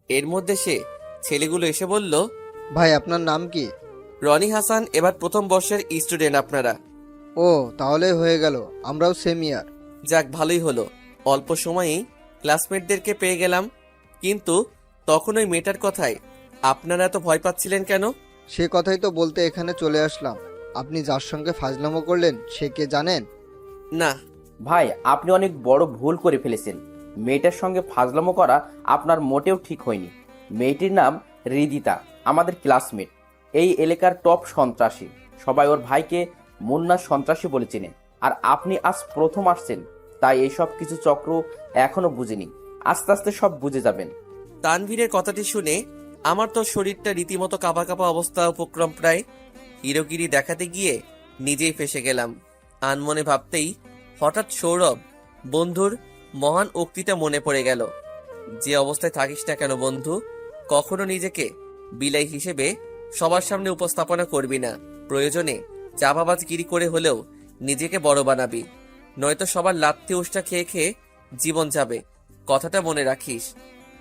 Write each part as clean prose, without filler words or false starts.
এর মধ্যে সে ছেলেগুলো এসে বলল, ভাই আপনার নাম কি? রনি হাসান, এবার প্রথম বর্ষের স্টুডেন্ট আপনারা। ও তাহলে হয়ে গেল, আমরাও সেম ইয়ার। যাক, ভালোই হলো, অল্প সময়েই ক্লাসমেটদেরকে পেয়ে গেলাম। কিন্তু তখন ওই মেয়েটার কথায় আপনারা এত ভয় পাচ্ছিলেন কেন? সে কথাই তো বলতে এখানে চলে আসলাম। আপনি যার সঙ্গে ফাজলামো করলেন সে কে জানেন? না। ভাই, আপনি অনেক বড় ভুল করে ফেলেছেন। মেয়েটার সঙ্গে ফাজলামো করা আপনার মোটেও ঠিক হয়নি। মেয়েটির নাম হৃদিতা, আমাদের ক্লাসমেট, এই এলাকার টপ সন্ত্রাসী। সবাই ওর ভাইকে মুন্না সন্ত্রাসী বলে চেনে। আর আপনি আজ প্রথম আসছেন, তাই এইসব কিছু চক্র এখনো বুঝেনি। আস্তে আস্তে সব বুঝে যাবেন। তানভীরের কথাটি শুনে আমার তো শরীরটা রীতিমতো কাঁপা কাঁপা অবস্থা উপক্রম প্রায়। হিরোগিরি দেখাতে গিয়ে নিজেই ফেসে গেলাম। আনমনে ভাবতেই হঠাৎ সৌরভ বন্ধুর মহান উক্তিটা মনে পড়ে গেল, যে অবস্থায় থাকিস না কেন বন্ধু, কখনো নিজেকে বিলাই হিসেবে সবার সামনে উপস্থাপনা করবি না। প্রয়োজনে চাপাবাজগিরি করে হলেও নিজেকে বড় বানাবি, নয়তো সবার লাত্তি উষ্টা খেয়ে খেয়ে জীবন যাবে। কথাটা মনে রাখিস।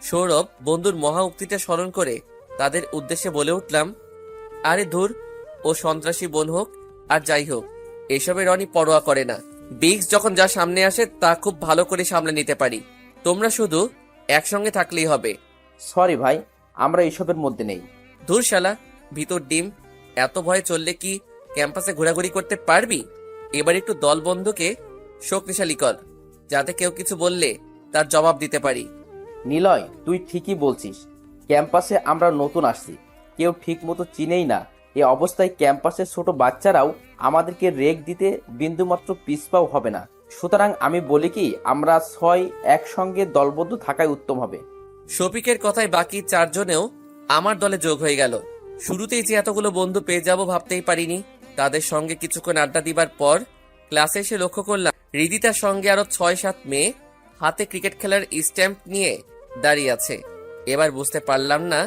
সৌরভ বন্ধুর মহা উক্তিটা স্মরণ করে তাদের উদ্দেশ্যে বলে উঠলাম, আরে ধুর, ও সন্ত্রাসী বোন হোক আর যাই হোক, এসবে রনি পরোয়া করে না। বিগস যখন যা সামনে আসে তা খুব ভালো করে সামলে নিতে পারি। তোমরা শুধু একসঙ্গে থাকলেই হবে। সরি ভাই, আমরা এসবের মধ্যে নেই। ধুর শালা, ভিতর ডিম, এত ভয়ে চললে কি ক্যাম্পাসে ঘোরাঘুরি করতে পারবি? এবার একটু দল বন্ধুকে শক্তিশালী কর, যাতে কেউ কিছু বললে তার জবাব দিতে পারি। নিলয়, তুই ঠিকই বলছিস। ক্যাম্পাসে আমরা নতুন আসছি, কেউ ঠিক মতো চিনেই না। এ অবস্থায় ক্যাম্পাসের ছোট বাচ্চারাও আমাদেরকে রেগ দিতে বিন্দুমাত্র পিছপাও হবে না। সুতরাং আমি বলি কি, আমরা 6 একসঙ্গে দলবদ্ধ থাকাই উত্তম হবে। শফিকের কথায় বাকি চারজনেও আমার দলে যোগ হয়ে গেল। শুরুতেই যে এতগুলো বন্ধু পেয়ে যাব ভাবতেই পারিনি। তাদের সঙ্গে কিছুক্ষণ আড্ডা দিবার পর ক্লাসে এসে লক্ষ্য করলাম হৃদিতার সঙ্গে আরো 6-7 মেয়ে হাতে ক্রিকেট খেলার স্ট্যাম্প নিয়ে দাঁড়িয়ে আছে। এবার বুঝতে পারলাম না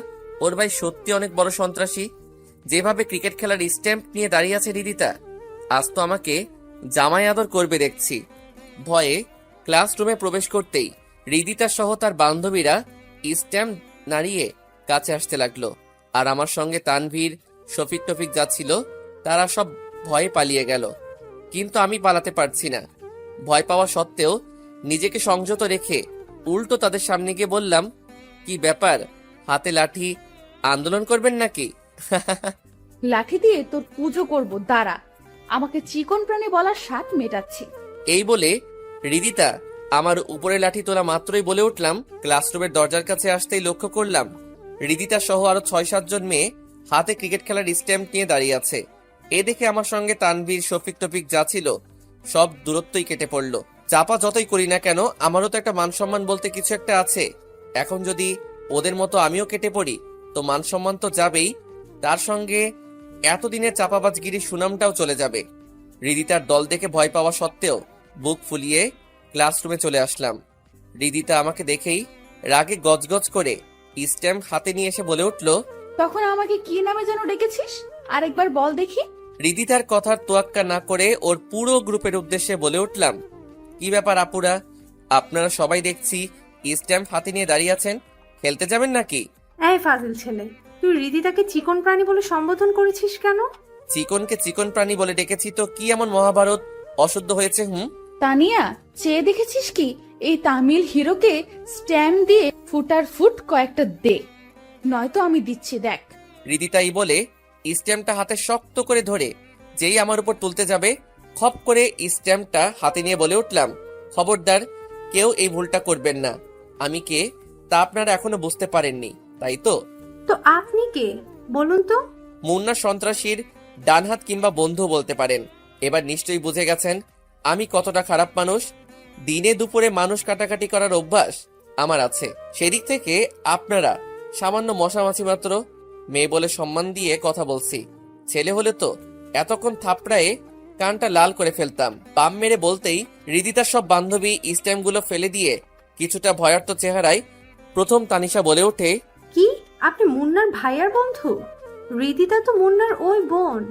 ওর ভাই সত্যি অনেক বড় সন্ত্রাসী, যেভাবে ক্রিকেট খেলার স্ট্যাম্প নিয়ে দাঁড়িয়ে আছে হৃদিতা। আজ তো আমাকে জামাই আদর করবে দেখছি। ভয়ে ক্লাসরুমে প্রবেশ করতেই হৃদিতা সহ তার বান্ধবীরা স্ট্যাম্প নাড়িয়ে কাছে আসতে লাগলো। আর আমার সঙ্গে তানভীর, শফিক টফিক যাচ্ছিল, তারা সব ভয়ে পালিয়ে গেল। কিন্তু আমি পালাতে পারছি না। ভয় পাওয়া সত্ত্বেও নিজেকে সংযত রেখে উল্টো তাদের সামনে গিয়ে বললাম, কি ব্যাপার, হাতে লাঠি, আন্দোলন করবেন নাকি? লাঠি দিয়ে তোর পুজো করব, দাঁড়া। আমাকে চিকন প্রাণী বলার স্বাদ মেটাচ্ছি। এই বলে হৃদিতা আমার উপরে লাঠি তোলা মাত্রই বলে উঠলাম। ক্লাসরুমের দরজার কাছে আসতেই লক্ষ্য করলাম হৃদিতা সহ আরো 6-7 জন মেয়ে হাতে ক্রিকেট খেলার স্ট্যাম্প নিয়ে দাঁড়িয়ে আছে। এ দেখে আমার সঙ্গে তানভীর, শফিক টফিক যা ছিল সব দূরত্বই কেটে পড়লো। চাপা যতই করি না কেন, আমারও তো একটা মান সম্মান বলতে কিছু একটা আছে। এখন যদি ওদের মতো আমিও কেটে পড়ি তো মান সম্মান তো যাবেই, তার সঙ্গে এতদিনের চাপাবাজগিরির সুনামটাও চলে যাবে। হৃদিতার দল দেখে ভয় পাওয়া সত্ত্বেও বুক ফুলিয়ে ক্লাসরুমে চলে আসলাম। হৃদিতা আমাকে দেখেই রাগে গজগজ করে স্ট্যাম্প হাতে নিয়ে এসে বলে উঠল, তখন আমাকে কি নামে যেন ডেকেছিস? আরেকবার বল দেখি। হৃদিতার কথার তোয়াক্কা না করে ওর পুরো গ্রুপের উদ্দেশ্যে বলে উঠলাম, কি ব্যাপার আপুরা, আপনারা সবাই দেখছি স্ট্যাম্প হাতে নিয়ে দাঁড়িয়ে আছেন, খেলতে যাবেন নাকি? এই ফাজিল ছেলে, তুই হৃদিতাকে চিকন প্রাণী বলে সম্বোধন করেছিস কেন? চিকনকে চিকন প্রাণী বলে ডেকেছি তো কি এমন মহাভারত অশুদ্ধ হয়েছে? তানিয়া, চেয়ে দেখেছিস কি এই তামিল হিরোকে স্ট্যাম্প দিয়ে ফুটার ফুট কয়েকটা দে, নয়তো আমি দিচ্ছি, দেখ। হৃদিতাই বলে স্ট্যাম্পটা হাতে শক্ত করে ধরে যেই আমার উপর তুলতে যাবে, খপ করে স্ট্যাম্পটা হাতে নিয়ে বলে উঠলাম, খবরদার, কেউ এই ভুলটা করবেন না। আমি কে তা আপনারা এখনো বুঝতে পারেননি, তাই তো? তো আপনি কে বলুন তো? মুন্না সন্ত্রাসীর ডানহাত কিংবা বন্ধু বলতে পারেন। এবার নিশ্চয়ই বুঝে গেছেন আমি কতটা খারাপ মানুষ। দিনে দুপুরে মানুষ কাটাকাটি করার অভ্যাস আমার আছে। সেদিক থেকে আপনারা সামান্য মশামাছি মাত্র। মেয়ে বলে সম্মান দিয়ে কথা বলছি, ছেলে হলে তো এতক্ষণ থাপড়ায়ে কানটা লাল করে ফেলতাম। পাম মেরে বলতেই হৃদিতার সব বান্ধবী স্ট্যাম্পগুলো ফেলে দিয়ে কিছুটা ভয়ার্ত চেহারায় প্রথম তানিশা বলে ওঠে, কি আপনি মুন্নার ভাইয়ার বন্ধু? হৃদিতা তো মুন্নার ওই বোন।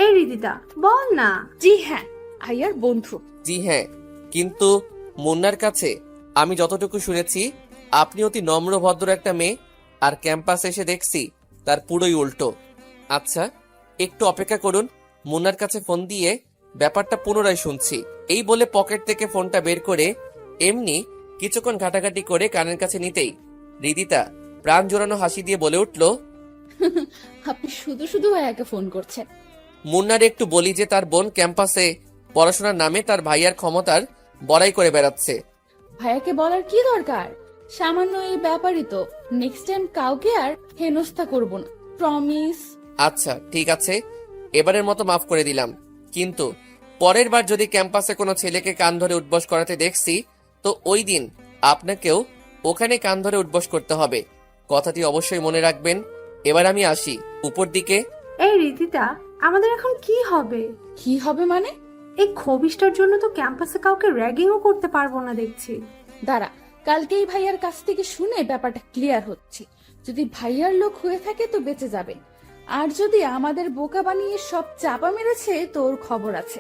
এই হৃদিতা, বল না। জি হ্যাঁ, আইয়ার বন্ধু। জি হ্যাঁ, কিন্তু মুন্নার কাছে আমি যতটুকু শুনেছি আপনি অতি নম্র ভদ্র একটা মেয়ে, আর ক্যাম্পাসে এসে দেখছি তার পুরোই উল্টো। আচ্ছা, একটু অপেক্ষা করুন, মুন্নার কাছে ফোন দিয়ে ব্যাপারটা পুনরায় শুনছি। এই বলে পকেট থেকে ফোনটা বের করে এমনি কিছুক্ষণ ঘাটাঘাটি করে কানের কাছে নিতেই হৃদিতা প্রাণ জোড়ানো হাসি দিয়ে বলে উঠল, আপনি শুধু শুধু ভাইয়াকে ফোন করছেন। মুন্নার একটু বলি যে তার বোন ক্যাম্পাসে পড়াশোনার নামে তার ভাইয়ার ক্ষমতার বড়াই করে বেড়াচ্ছে। ভাইয়াকে বলার কি দরকার? সামান্য এই ব্যাপারই তো। নেক্সট টাইম কাউকে আর হেনস্থা করব না, প্রমিস। আচ্ছা ঠিক আছে, এবারের মতো মাফ করে দিলাম, কিন্তু পরের বার যদি ক্যাম্পাসে কোনো ছেলেকে কান ধরে উঠবস করাতে দেখছি তো ওই দিন আপনাকেও ওখানে কান ধরে উঠবস করতে হবে। কথাটি অবশ্যই মনে রাখবেন। এবার আমি আসি উপর দিকে। এই রিদিতা, আমাদের এখন কি হবে? কি হবে মানে? এই খবিশটার জন্য তো ক্যাম্পাসে কাউকে র্যাগিংও করতে পারবো না দেখছি। দাঁড়া, কালকেই ভাইয়ার কাছ থেকে শুনে ব্যাপারটা ক্লিয়ার হচ্ছে। যদি ভাইয়ার লোক হয়ে থাকে তো বেঁচে যাবে, আর যদি আমাদের বোকা বানিয়ে সব চাপা মেরেছে তোর খবর আছে।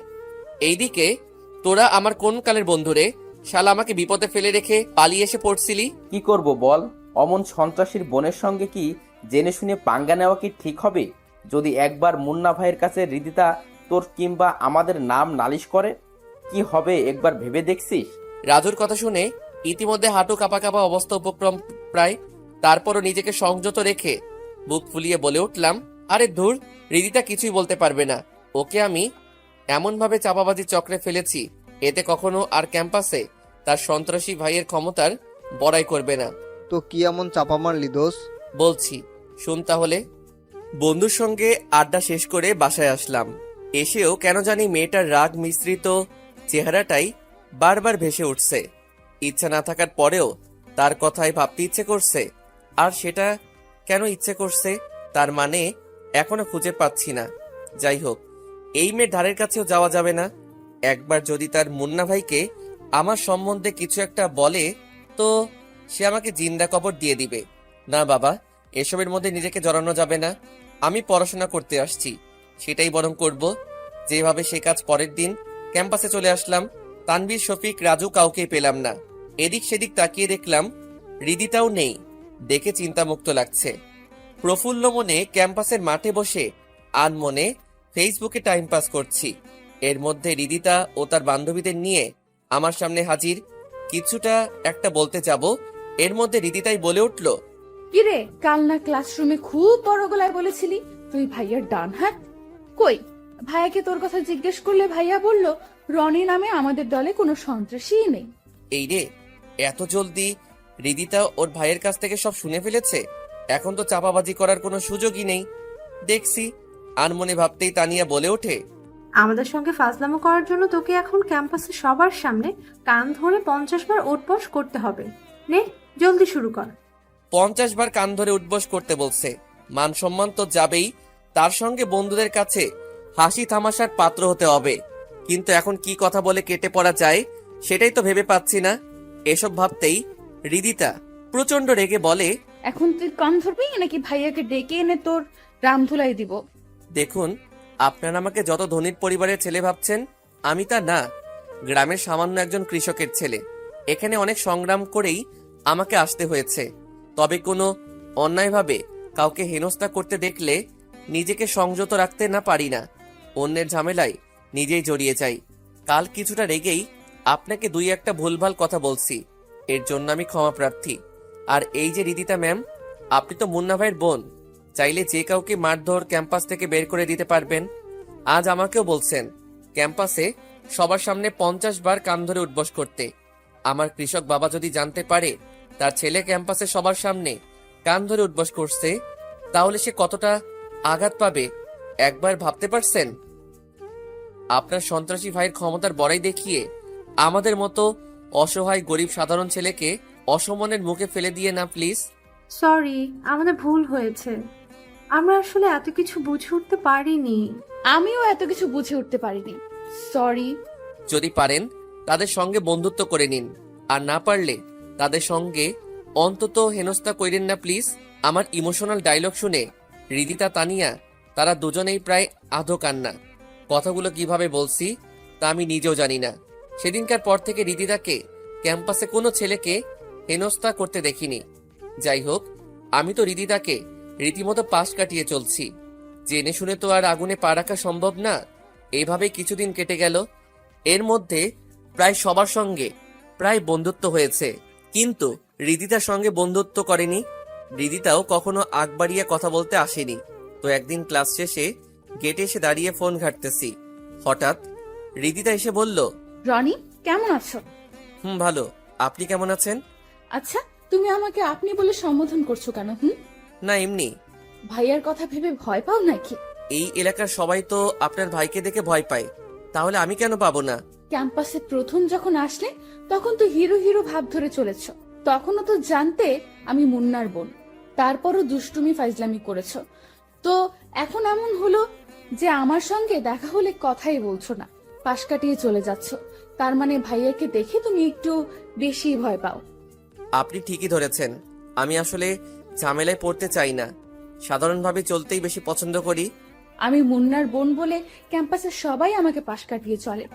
এইদিকে তোরা আমার কোন কালের বন্ধুরে? শালা আমাকে বিপদে ফেলে রেখে পালিয়ে এসে পড়ছিলি। কি করব বল? অমন সন্ত্রাসীর বোনের সঙ্গে কি জেনে শুনে পাঙ্গা নেওয়া কি ঠিক হবে? যদি একবার মুন্না ভাইয়ের কাছে হৃদিতা তোর কিংবা আমাদের নাম নালিশ করে, কি হবে একবার ভেবে দেখছিস? রাজুর কথা শুনে ইতিমধ্যে হাঁটু কাঁপা কাঁপা অবস্থা উপক্রম প্রায়। তারপরও নিজেকে সংযত রেখে বুক ফুলিয়ে বলে উঠলাম, আরে ধুর, হৃদিতা কিছুই বলতে পারবে না। ওকে আমি এমনভাবে চাপাবাজি চক্রে ফেলেছি, এতে কখনো আর ক্যাম্পাসে তার সন্ত্রাসী ভাইয়ের ক্ষমতার বড়াই করবে না। তো কি এমন চাপা মারলি দোষ? বলছি শুন তাহলে। বন্ধুর সঙ্গে আড্ডা শেষ করে বাসায় আসলাম। এসেও কেন জানি মেয়েটার রাগ মিশ্রিত চেহারাটাই বারবার ভেসে উঠছে। ইচ্ছা না থাকার পরেও তার কথাই ভাবতে ইচ্ছে করছে। আর সেটা কেন ইচ্ছে করছে তার মানে এখনো খুঁজে পাচ্ছি না। যাই হোক, এই মেয়ের ধারের কাছেও যাওয়া যাবে না। একবার যদি তার মুন্না ভাইকে আমার সম্বন্ধে কিছু একটা বলে তো সে আমাকে জিন্দা কবর দিয়ে দিবে। না বাবা, এসবের মধ্যে নিজেকে জড়ানো যাবে না। আমি পড়াশোনা করতে আসছি, সেটাই বরং করব। যেভাবে সে কাজ পরের দিন ক্যাম্পাসে চলে আসলাম। তানভীর, শফিক, রাজু কাউকেই পেলাম না। এদিক সেদিক তাকিয়ে দেখলাম হৃদিতাও নেই। দেখে চিন্তামুক্ত লাগছে। প্রফুল্ল মনে ক্যাম্পাসের মাঠে বসে আনমনে ফেসবুকে টাইম পাস করছি। এর মধ্যে হৃদিতা ও তার বান্ধবীদের নিয়ে আমার সামনে হাজির। কিছুটা একটা বলতে যাব, এর মধ্যে হৃদিতাই বলে উঠল, কিরে, কাল না ক্লাসরুমে খুব বড় গলায় বলেছিলি তুই ভাইয়ার ডান হাত? কই, ভাইয়াকে তোর কথা জিজ্ঞেস করলে ভাইয়া বলল রনি নামে আমাদের দলে কোনো সন্ত্রাসীই নেই। এই রে, এত জলদি হৃদিতা ওর ভাইয়ের কাছ থেকে সব শুনে ফেলেছে? এখন তো চাপাবাজি করার কোনো সুযোগই নেই দেখছি। আনমনে ভাবতেই তানিয়া বলে ওঠে, আমাদের সঙ্গে ফাজলামো করার জন্য তোকে এখন ক্যাম্পাসে সবার সামনে কান ধরে 50 বার ওঠবস করতে হবে। নে, জলদি শুরু কর। 50 বার কান ধরে উঠবস করতে বলছে? মান সম্মান তো যাবেই, তার সঙ্গে বন্ধুদের কাছে হাসি তামাশার পাত্র হতে হবে। কিন্তু এখন কি কথা বলে কেটে পড়া যায় সেটাই তো ভেবে পাচ্ছি না। এসব ভাবতেই হৃদিতা প্রচন্ড রেগে বলে, এখন তুই কান ধরবি নাকি ভাইয়াকে ডেকে এনে তোর রামধুলাই দিব? দেখুন, আপনারা আমাকে যত ধনীর পরিবারের ছেলে ভাবছেন, আমি তা না। গ্রামের সামান্য একজন কৃষকের ছেলে। এখানে অনেক সংগ্রাম করেই আমাকে আসতে হয়েছে। তবে কোনো অন্যায়ভাবে কাউকে হেনস্থা করতে দেখলে নিজেকে সংযত রাখতে না পারি না। অন্যের ঝামেলায় নিজেই জড়িয়ে যাই। কাল কিছুটা রেগেই আপনাকে দুই একটা ভুলভাল কথা বলছি, এর জন্য আমি ক্ষমা প্রার্থী। আর এই যে হৃদিতা ম্যাম, আপনি তো মুন্না ভাইয়ের বোন, চাইলে যে কাউকে মারধর ক্যাম্পাস থেকে বের করে দিতে পারবেন। আজ আমাকেও বলছেন ক্যাম্পাসে সবার সামনে 50 বার কান ধরে উঠবস করতে। আমার কৃষক বাবা যদি জানতে পারে তার ছেলে ক্যাম্পাসে সবার সামনে কান ধরে উঠবস করছে, তাহলে সে কতটা আঘাত পাবে একবার ভাবতে পারছেন? আপনার সন্ত্রাসী ভাইয়ের ক্ষমতার বড়াই দেখিয়ে আমাদের মতো অসহায় গরিব সাধারণ ছেলেকে অসম্মানের মুখে ফেলে দিয়ে না প্লিজ। সরি, আমাদের ভুল হয়েছে। আমরা আসলে এত কিছু বুঝে উঠতে পারিনি। আমিও এত কিছু বুঝে উঠতে পারিনি, সরি। যদি পারেন তাদের সঙ্গে বন্ধুত্ব করে নিন, আর না পারলে তাদের সঙ্গে অন্তত হেনস্থা করেন না প্লিজ। আমার ইমোশনাল ডায়লগ শুনে হৃদিতা, তানিয়া তারা দুজনেই প্রায় আধো কান্না। কথাগুলো কিভাবে বলছি তা আমি নিজেও জানি না। সেদিনকার পর থেকে হৃদিতাকে ক্যাম্পাসে কোনো ছেলেকে হেনস্থা করতে দেখিনি। যাই হোক, আমি তো রিদিতাকে রীতিমতো পাশ কাটিয়ে চলছি। জেনে শুনে তো আর আগুনে পা রাখা সম্ভব না। এইভাবে কিছুদিন কেটে গেল। এর মধ্যে প্রায় সবার সঙ্গে প্রায় বন্ধুত্ব হয়েছে, কিন্তু রিদিতার সঙ্গে বন্ধুত্ব করেনি। রিদিতাও কখনো আগ বাড়িয়ে কথা বলতে আসেনি। তো একদিন ক্লাস শেষে গেটে এসে দাঁড়িয়ে ফোন ঘাঁটতেছি, হঠাৎ রিদিতা এসে বলল, রনি, কেমন আছো? ভালো। আপনি কেমন আছেন? আচ্ছা, তুমি আমাকে আপনি বলে সম্বোধন করছো কেন? না, এমনি। ভাইয়ার কথা ভেবে ভয় পাও নাকি? এই এলাকার সবাই তো আপনার ভাইকে দেখে ভয় পায়, তাহলে আমি কেন পাবো না? ক্যাম্পাসে প্রথম যখন আসলে তখন তো হিরো হিরো ভাব ধরে চলেছ। তখনও তো জানতে আমি মুন্নার বোন, তারপরও দুষ্টুমি ফাইজলামি করেছ। তো এখন এমন হলো যে আমার সঙ্গে দেখা হলে কথাই বলছো না, পাশ কাটিয়ে চলে যাচ্ছ। তার মানে ভাইয়াকে দেখে তুমি একটু বেশি ভয় পাও। আপনি ঠিকই ধরেছেন। আমি আসলে ঝামেলায় পড়তে চাই না, সাধারণভাবে চলতেই বেশি পছন্দ করি। আমি মুন্নার বোন বলে ক্যাম্পাসে সবাই আমাকে পাশ কাটিয়ে চলে।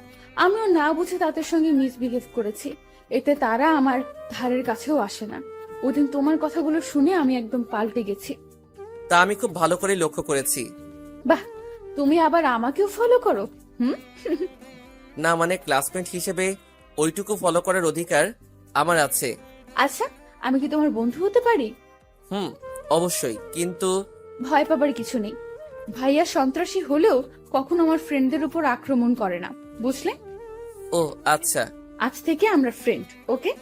আমিও না বুঝে তাদের সঙ্গে মিসবিহেভ করেছি, এতে তারা আমার ধারের কাছেও আসে না। ওদিন তোমার কথাগুলো শুনে আমি একদম পাল্টে গেছি। তা আমি খুব ভালো করে লক্ষ্য করেছি। বাহ, তুমি আবার আমাকেও ফলো করো? না, মানে ক্লাসমেট হিসেবে ওইটুকু ফলো করার অধিকার আমার আছে। আচ্ছা, আমি কি তোমার বন্ধু হতে পারি? অবশ্যই, কিন্তু ভয় পাবার কিছু নেই। ভাইয়া সন্ত্রাসী হলেও কখনো আমার ফ্রেন্ডদের উপর আক্রমণ করে না, বুঝলে? ও আচ্ছা। আজ থেকে আমরা ফ্রেন্ড, ওকে?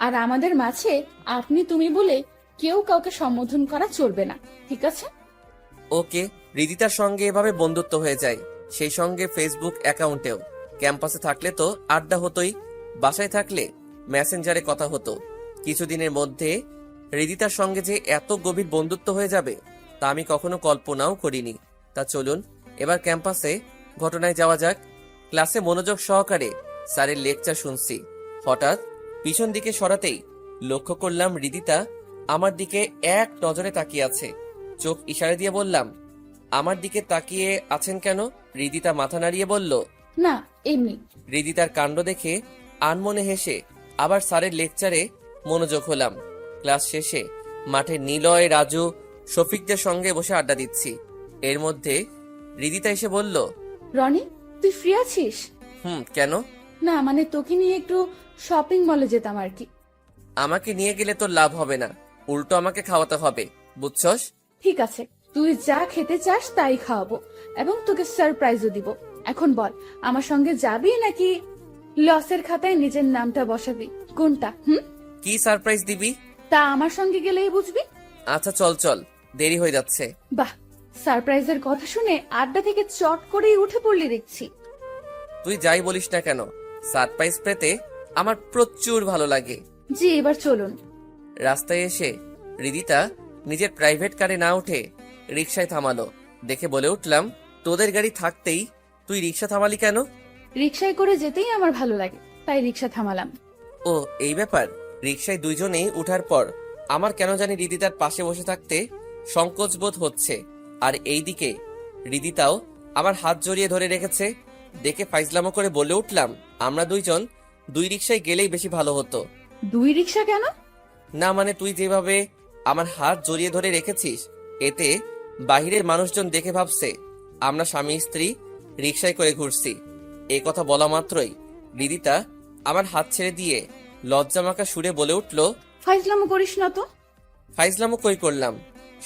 আর আমাদের মাঝে আপনি তুমি বলে কেউ কাউকে সম্বোধন করা চলবে না, ঠিক আছে? ওকে। রিদিতার সঙ্গে এভাবে বন্ধুত্ব হয়ে যায়, সেই সঙ্গে ফেসবুক অ্যাকাউন্টেও। ক্যাম্পাসে থাকলে তো আড্ডা হতোই, বাসায় থাকলে মেসেঞ্জারে কথা হতো। কিছুদিনের মধ্যে রিদিতার সঙ্গে যে এত গভীর বন্ধুত্ব হয়ে যাবে তা আমি কখনো কল্পনাও করিনি। তা চলুন এবার ক্যাম্পাসে ঘটনায় যাওয়া যাক। ক্লাসে মনোযোগ সহকারে স্যারের লেকচার শুনছি, হঠাৎ পিছন দিকে সরাতেই লক্ষ্য করলাম রিদিতা আমার দিকে এক নজরে তাকিয়ে আছে। চোখ ইশারা দিয়ে বললাম, আমার দিকে তাকিয়ে আছেন কেন? রিদিতা মাথা নাড়িয়ে বলল, না, এমনি। রিদিতার কাণ্ড দেখে আনমনে হেসে আবার স্যারের লেকচারে মনোযোগ হলাম। ক্লাস শেষে মাঠে নিলয়, রাজু, শফিকদের সঙ্গে বসে আড্ডা দিচ্ছি। এর মধ্যে রিদিতা এসে বলল, রনি, তুই ফ্রি আছিস? কেন? না, মানে তোকে নিয়ে একটু শপিং মলে যেতাম আর কি। আমাকে নিয়ে গেলে তোর লাভ হবে না, উল্টো আমাকে খাওয়াতে হবে, বুঝছস? ঠিক আছে, তুই যা খেতে চাস তাই খাওয়াবো, এবং তোকে সারপ্রাইজও দিব। এখন বল, আমার সঙ্গে যাবি নাকি লসের খাতায় নিজের নামটা বসাবি? কোনটা? কি সারপ্রাইজ দিবি? তা আমার সঙ্গে গেলেই বুঝবি। আচ্ছা চল চল, দেরি হয়ে যাচ্ছে। বাহ, সারপ্রাইজের কথা শুনে আড্ডা থেকে চট করেই উঠে পড়লি দেখছি। তুই যাই বলিস না কেন, সারপ্রাইজ পেতে আমার প্রচুর ভালো লাগে। জি, এবার চলুন। রাস্তায় এসে রিদিতা নিজের প্রাইভেট কারে না উঠে রিকশায় থামালো। দেখে বলে উঠলাম, তোদের গাড়ি থাকতেই তুই রিকশা থামালি কেন? রিকশায় করে যেতেই আমার ভালো লাগে, তাই রিকশা থামালাম। ও এই ব্যাপার। রিকশায় দুইজনেই উঠার পর আমার কেন জানি রিদিতার পাশে বসে থাকতে সংকোচ বোধ হচ্ছে। আর এইদিকে রিদিতাও আমার হাত জড়িয়ে ধরে রেখেছে। দেখে ফাইজলামো করে বলে উঠলাম, আমরা দুইজন দুই রিকশায় গেলেই বেশি ভালো হতো। দুই রিকশা কেন? না, মানে তুই যেভাবে আমার হাত জড়িয়ে ধরে রেখেছিস, এতে বাহিরের মানুষজন দেখে ভাবছে আমরা স্বামী স্ত্রী রিকশায় করে ঘুরছি। এই কথা বলা মাত্রই রিদিতা আমার হাত ছেড়ে দিয়ে লজ্জামাখা সুরে বলে উঠল, ফাইজলামো করিস না তো। ফাইজলামো কই করলাম,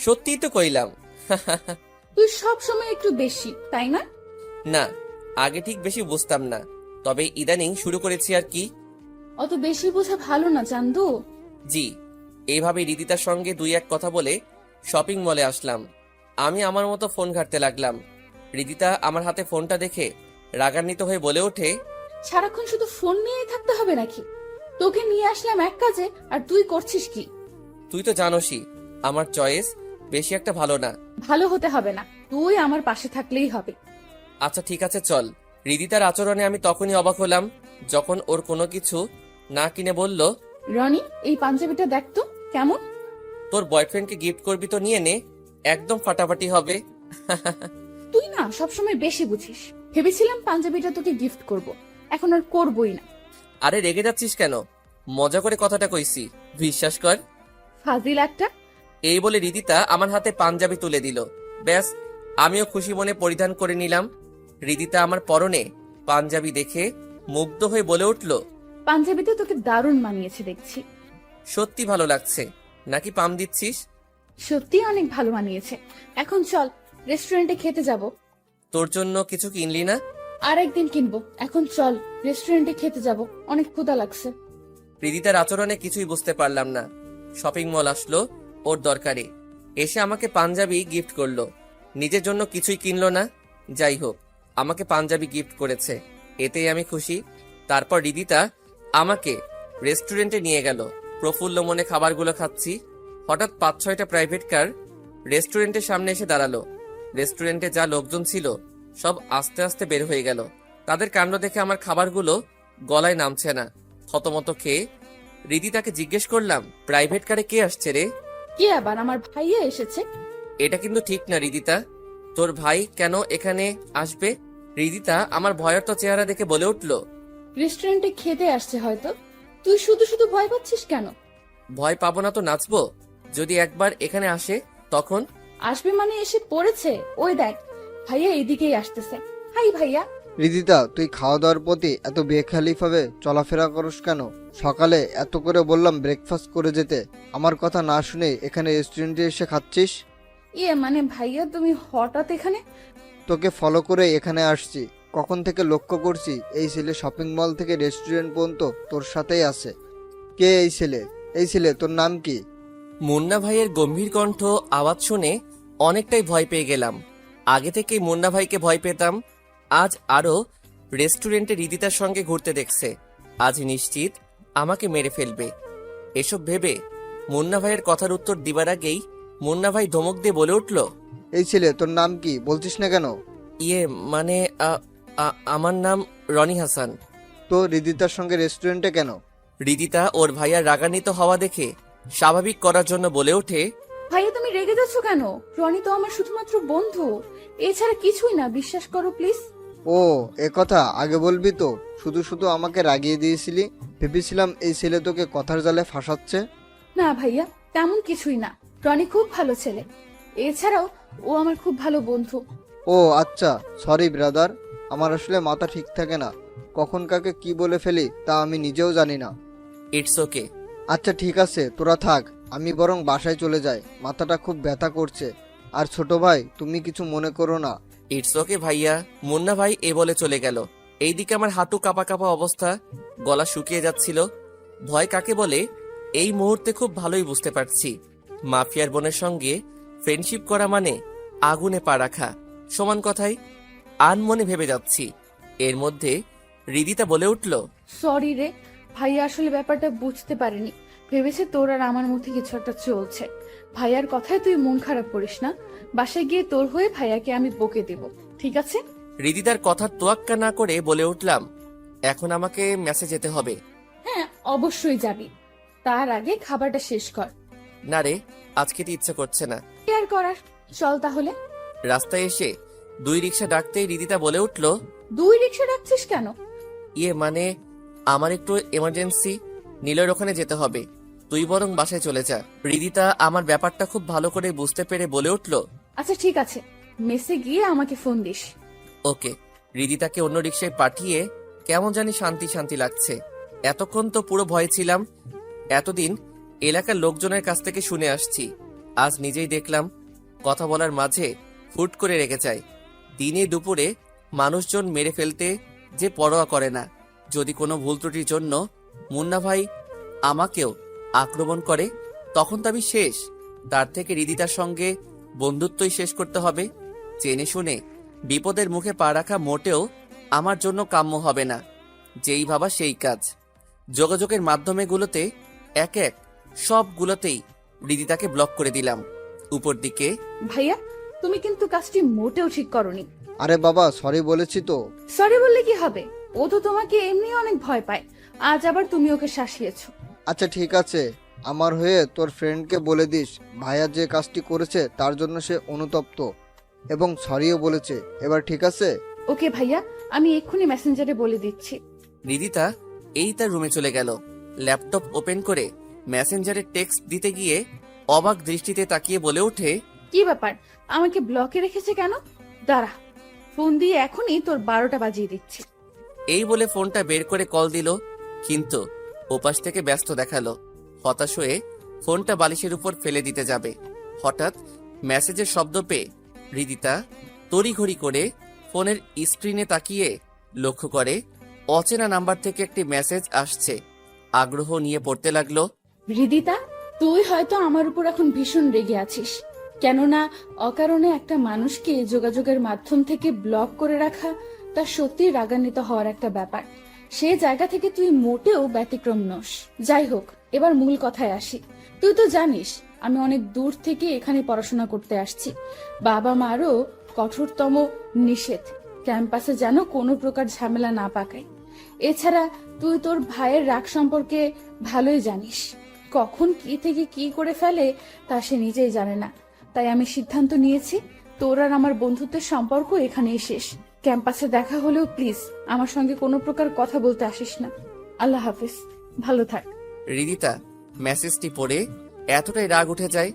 সত্যিই তো কইলাম। তুই সব সময় একটু বেশি, তাই না? না, আগে ঠিক বেশি বুঝতাম না, তবে ইদানিং শুরু করেছি আর কি। অত বেশি বোঝা ভালো না, চান্দু। জি। এইভাবে রিদিতার সঙ্গে দুই এক কথা বলে শপিং মলে আসলাম। আমি আমার মতো ফোন ঘাঁটতে লাগলাম। রিদিতা আমার হাতে ফোনটা দেখে রাগান্বিত হয়ে বলে ওঠে, সারাক্ষণ শুধু ফোন নিয়েই থাকতে হবে নাকি? তোকে নিয়ে আসলাম এক কাজে, আর তুই করছিস কি? তুই তো জানোসই আমার চয়েস বেশি একটা ভালো না। ভালো হতে হবে না, তুই আমার পাশে থাকলেই হবে। আচ্ছা ঠিক আছে চল। রিদিতার আচরণে আমি তখনই অবাক হলাম যখন ওর কোনো কিছু না কিনে বলল, রনি, এই পাঞ্জাবিটা দেখ তো কেমন। তোর বয়ফ্রেন্ডকে গিফট করবি তো নিয়ে নে, একদম ফাটাফাটি হবে। তুই না সবসময় বেশি বুঝিস। ভেবেছিলাম পাঞ্জাবিটা তোকে গিফট করব, এখন আর করবই না। আরে রেগে যাচ্ছিস কেন? মজা করে কথাটা কইছি, বিশ্বাস কর। ফাজিল একটা। এই বলে রিদিতা আমার হাতে পাঞ্জাবি তুলে দিল। ব্যাস, আমিও খুশি মনে পরিধান করে নিলাম। রিদিতা আমার পরনে পাঞ্জাবি দেখে মুগ্ধ হয়ে বলে উঠল, পাঞ্জাবিতে তোকে দারুণ মানিয়েছে দেখছি। সত্যি ভালো লাগছে, নাকি পাম দিচ্ছিস? সত্যি অনেক ভালো মানিয়েছে। এখন চল, রেস্টুরেন্টে খেতে যাব। তোর জন্য কিছু কিনলি না? আর একদিন কিনবো। এখন চল, রেস্টুরেন্টে খেতে যাব, অনেক ক্ষুধা লাগছে। রিদিতার আচরণে কিছুই বুঝতে পারলাম না। শপিং মল আসলো ওর দরকারে, এসে আমাকে পাঞ্জাবি গিফট করলো। নিজের জন্য কিছুই কিনলো না। যাই হোক, আমাকে পাঞ্জাবি গিফট করেছে, এতেই আমি খুশি। তারপর রিদিতা আমাকে রেস্টুরেন্টে নিয়ে গেল। প্রফুল্ল মনে খাবারগুলো খাচ্ছি। হঠাৎ 5-6টা প্রাইভেট কার রেস্টুরেন্টের সামনে এসে দাঁড়ালো। রেস্টুরেন্টে যা লোকজন ছিল সব আস্তে আস্তে বের হয়ে গেল। তাদের কাণ্ড দেখে আমার খাবারগুলো গলায় নামছে না। থতমত খেয়ে রিদিতাকে জিজ্ঞেস করলাম, প্রাইভেট কারে কে আসছে রে? কি আবার, আমার ভাইয়া এসেছে। এটা কিন্তু ঠিক না রিদিতা, তোর ভাই কেন এখানে আসবে? রিদিতা আমার ভয়ার্ত চেহারা দেখে বলে উঠল, রেস্টুরেন্টে খেতে আসছে হয়তো। তুই শুধু শুধু ভয় পাচ্ছিস কেন? ভয় পাবো না তো নাচবো? যদি একবার এখানে আসে তখন? আসবে মানে এসে পড়েছে। ওই দেখ, ভাইয়া এদিকেই আসতেছে। হাই ভাইয়া। রিদিতা, তুই খাওয়া দাওয়ার প্রতি এত বেখালিভাবে চলাফেরা করস কেন? সকালে এত করে বললাম ব্রেকফাস্ট করে যেতে, আমার কথা না শুনে এখানে রেস্টুরেন্টে এসে খাচ্ছিস? মানে ভাইয়া, তুমি হঠাৎ এখানে? তোকে ফলো করে এখানে আসছি। কখন থেকে লক্ষ্য করছি এই ছেলে শপিং মল থেকে রেস্টুরেন্ট পর্যন্ত তোর সাথেই আছে। কে এই ছেলে? এই ছেলে তোর নাম কি? মুন্না ভাইয়ের গম্ভীর কণ্ঠ আওয়াজ শুনে অনেকটাই ভয় পেয়ে গেলাম। আগে থেকেই মুন্না ভাইকে ভয় পেতাম, আজ আরো রেস্টুরেন্টে রিদিতার সঙ্গে ঘুরতে দেখছে। আজ নিশ্চিত আমাকে মেরে ফেলবে। এসব ভেবে মুন্না ভাইয়ের কথার উত্তর দিবার আগেই মুন্না ভাই ধমক দিয়ে বলে উঠল, এই ছেলে তোর নাম কি বলছিস না কেন? মানে আমার নাম রনি হাসান। তো রিদিতার সঙ্গে রেস্টুরেন্টে কেন? রিদিতা ওর ভাইয়ার রাগান্বিত হওয়া দেখে স্বাভাবিক করার জন্য বলে ওঠে, ভাইয়া তুমি রেগে যাচ্ছ কেন? রনি তো আমার শুধুমাত্র বন্ধু, এছাড়া কিছুই না, বিশ্বাস করো প্লিজ। ও, এ কথা আগে বলবি তো। শুধু শুধু আমাকে রাগিয়ে দিয়েছিলি। ভেবেছিলাম এই ছেলে তোকে কথার জালে ফাঁসাচ্ছে। না ভাইয়া, তেমন কিছুই না। রনি খুব ভালো ছেলে, এছাড়াও ও আমার খুব ভালো বন্ধু। ও আচ্ছা, সরি ব্রাদার, আমার আসলে মাথা ঠিক থাকে না। কখন কাকে কি বলে ফেলি তা আমি নিজেও জানি না। It's okay. আচ্ছা ঠিক আছে, তোরা থাক, আমি বরং বাসায় চলে যাই, মাথাটা খুব ব্যথা করছে। আর ছোট ভাই, তুমি কিছু মনে করো না। ইটস ওকে ভাইয়া। মুন্না ভাই এ বলে চলে গেল। এইদিকে আমার হাঁটু কাঁপা কাঁপা অবস্থা, গলা শুকিয়ে যাচ্ছিল। ভয় কাকে বলে এই মুহূর্তে খুব ভালোই বুঝতে পারছি। মাফিয়ার বোনের সঙ্গে ফ্রেন্ডশিপ করা মানে আগুনে পা রাখা, সমান কথাই আনমনে ভেবে যাচ্ছি। এর মধ্যে রিদিতা বলে উঠল, সরি রে ভাইয়া, আসলে ব্যাপারটা বুঝতে পারিনি। ভেবেছে তোর আর আমার মধ্যে কিছু একটা চলছে। ভাইয়ার কথায় তুই মন খারাপ করিস না। বাসায় গিয়ে তোর হয়ে ভাইয়াকে আমি বকে দেব, ঠিক আছে? রিদিতার কথার তোয়াক্কা না করে বলে উঠলাম, এখন আমাকে মেসে যেতে হবে। হ্যাঁ, অবশ্যই যাবি। তার আগে খাবারটা শেষ কর। না রে, আজ খেতে ইচ্ছে করছে না। কি আর করার, চল তাহলে। রাস্তায় এসে 2 রিক্সা ডাকতেই রিদিতা বলে উঠল, 2 রিক্সা ডাকছিস কেন? মানে আমার একটু এমার্জেন্সি, নীলের ওখানে যেতে হবে, তুই বরং বাসায় চলে যা। রিদিতা আমার ব্যাপারটা খুব ভালো করে বুঝতে পেরে বলে উঠল, আচ্ছা ঠিক আছে, মেসে গিয়ে আমাকে ফোন দিস। ওকে। রিদিতাকে অন্য রিক্সায় পাঠিয়ে কেমন জানি শান্তি শান্তি লাগছে। এতক্ষণ তো পুরো ভয় ছিলাম। এতদিন এলাকার লোকজনের কাছ থেকে শুনে আসছি, আজ নিজেই দেখলাম কথা বলার মাঝে ফুট করে রেখে যায়। দিনে দুপুরে মানুষজন মেরে ফেলতে যে পরোয়া করে না। যদি কোনো ভুল ত্রুটির জন্য মুন্না ভাই আমাকেও আক্রমণ করে তখন তো আমি শেষ। তার থেকে রিদিতার সঙ্গে বন্ধুত্বই শেষ করতে হবে। জেনে শুনে বিপদের মুখে পা রাখা মোটেও আমার জন্য কাম্য হবে না। যেই ভাবা সেই কাজ। যোগাযোগের মাধ্যমেগুলোতে এক এক সবগুলোতেই রিদিতাকে ব্লক করে দিলাম। উপর দিকে, ভাইয়া তুমি কিন্তু কাজটি মোটেও ঠিক করনি। আরে বাবা, সরি বলেছি তো। সরি বললে কি হবে? ও তো তোমাকে এমনি অনেক ভয় পায়, আজ আবার তুমি ওকে শাসিয়েছো। আচ্ছা ঠিক আছে, আমার হয়ে তোর ফ্রেন্ডকে বলে দিস ভাইয়া যে কাজটি করেছে তার জন্য সে অনুতপ্ত এবং সরিও বলেছে। এবার ঠিক আছে? ওকে ভাইয়া, আমি এক্ষুনি মেসেঞ্জারে বলে দিচ্ছি। রিদিতা এই তার রুমে চলে গেল। ল্যাপটপ ওপেন করে মেসেঞ্জারে টেক্সট দিতে গিয়ে অবাক দৃষ্টিতে তাকিয়ে বলে ওঠে, কি ব্যাপার, আমাকে ব্লকে রেখেছে কেন? দাঁড়া, ফোন দিয়ে এখনই তোর 12টা বাজিয়ে দিচ্ছি। এই বলে ফোনটা বের করে কল দিল, কিন্তু ওপাশ থেকে ব্যস্ত দেখালো। হতাশ হয়ে ফোনটা বালিশের উপর ফেলে দিতে যাবে, হঠাৎ মেসেজের শব্দ পেয়ে হৃদিতা তড়িঘড়ি করে ফোনের স্ক্রিনে তাকিয়ে লক্ষ্য করে অচেনা নাম্বার থেকে একটি মেসেজ আসছে। আগ্রহ নিয়ে পড়তে লাগলো। হৃদিতা, তুই হয়তো আমার উপর এখন ভীষণ রেগে আছিস, কেননা অকারণে একটা মানুষকে যোগাযোগের মাধ্যম থেকে ব্লক করে রাখা তা সত্যি রাগান্বিত হওয়ার একটা ব্যাপার। সে জায়গা থেকে তুই মোটেও ব্যতিক্রম নস। যাই হোক, এবার মূল কথায় আসি। তুই তো জানিস আমি অনেক দূর থেকে এখানে পড়াশোনা করতে আসছি। বাবা মারও কঠোরতম নিষেধ ক্যাম্পাসে যেন কোনো প্রকার ঝামেলা না পাকায়। এছাড়া তুই তোর ভাইয়ের রাগ সম্পর্কে ভালোই জানিস, কখন কি থেকে কি করে ফেলে তা সে নিজেই জানে না। তাই আমি সিদ্ধান্ত নিয়েছি তোর আর আমার বন্ধুত্বের সম্পর্ক এখানেই শেষ। ক্যাম্পাসে দেখা হলেও প্লিজ আমার সঙ্গে কোনো প্রকার কথা বলতে আসিস না। আল্লাহ হাফিজ, ভালো থাক। হৃদিতা মেসেজটি পড়ে এতটাই রাগ উঠে যায়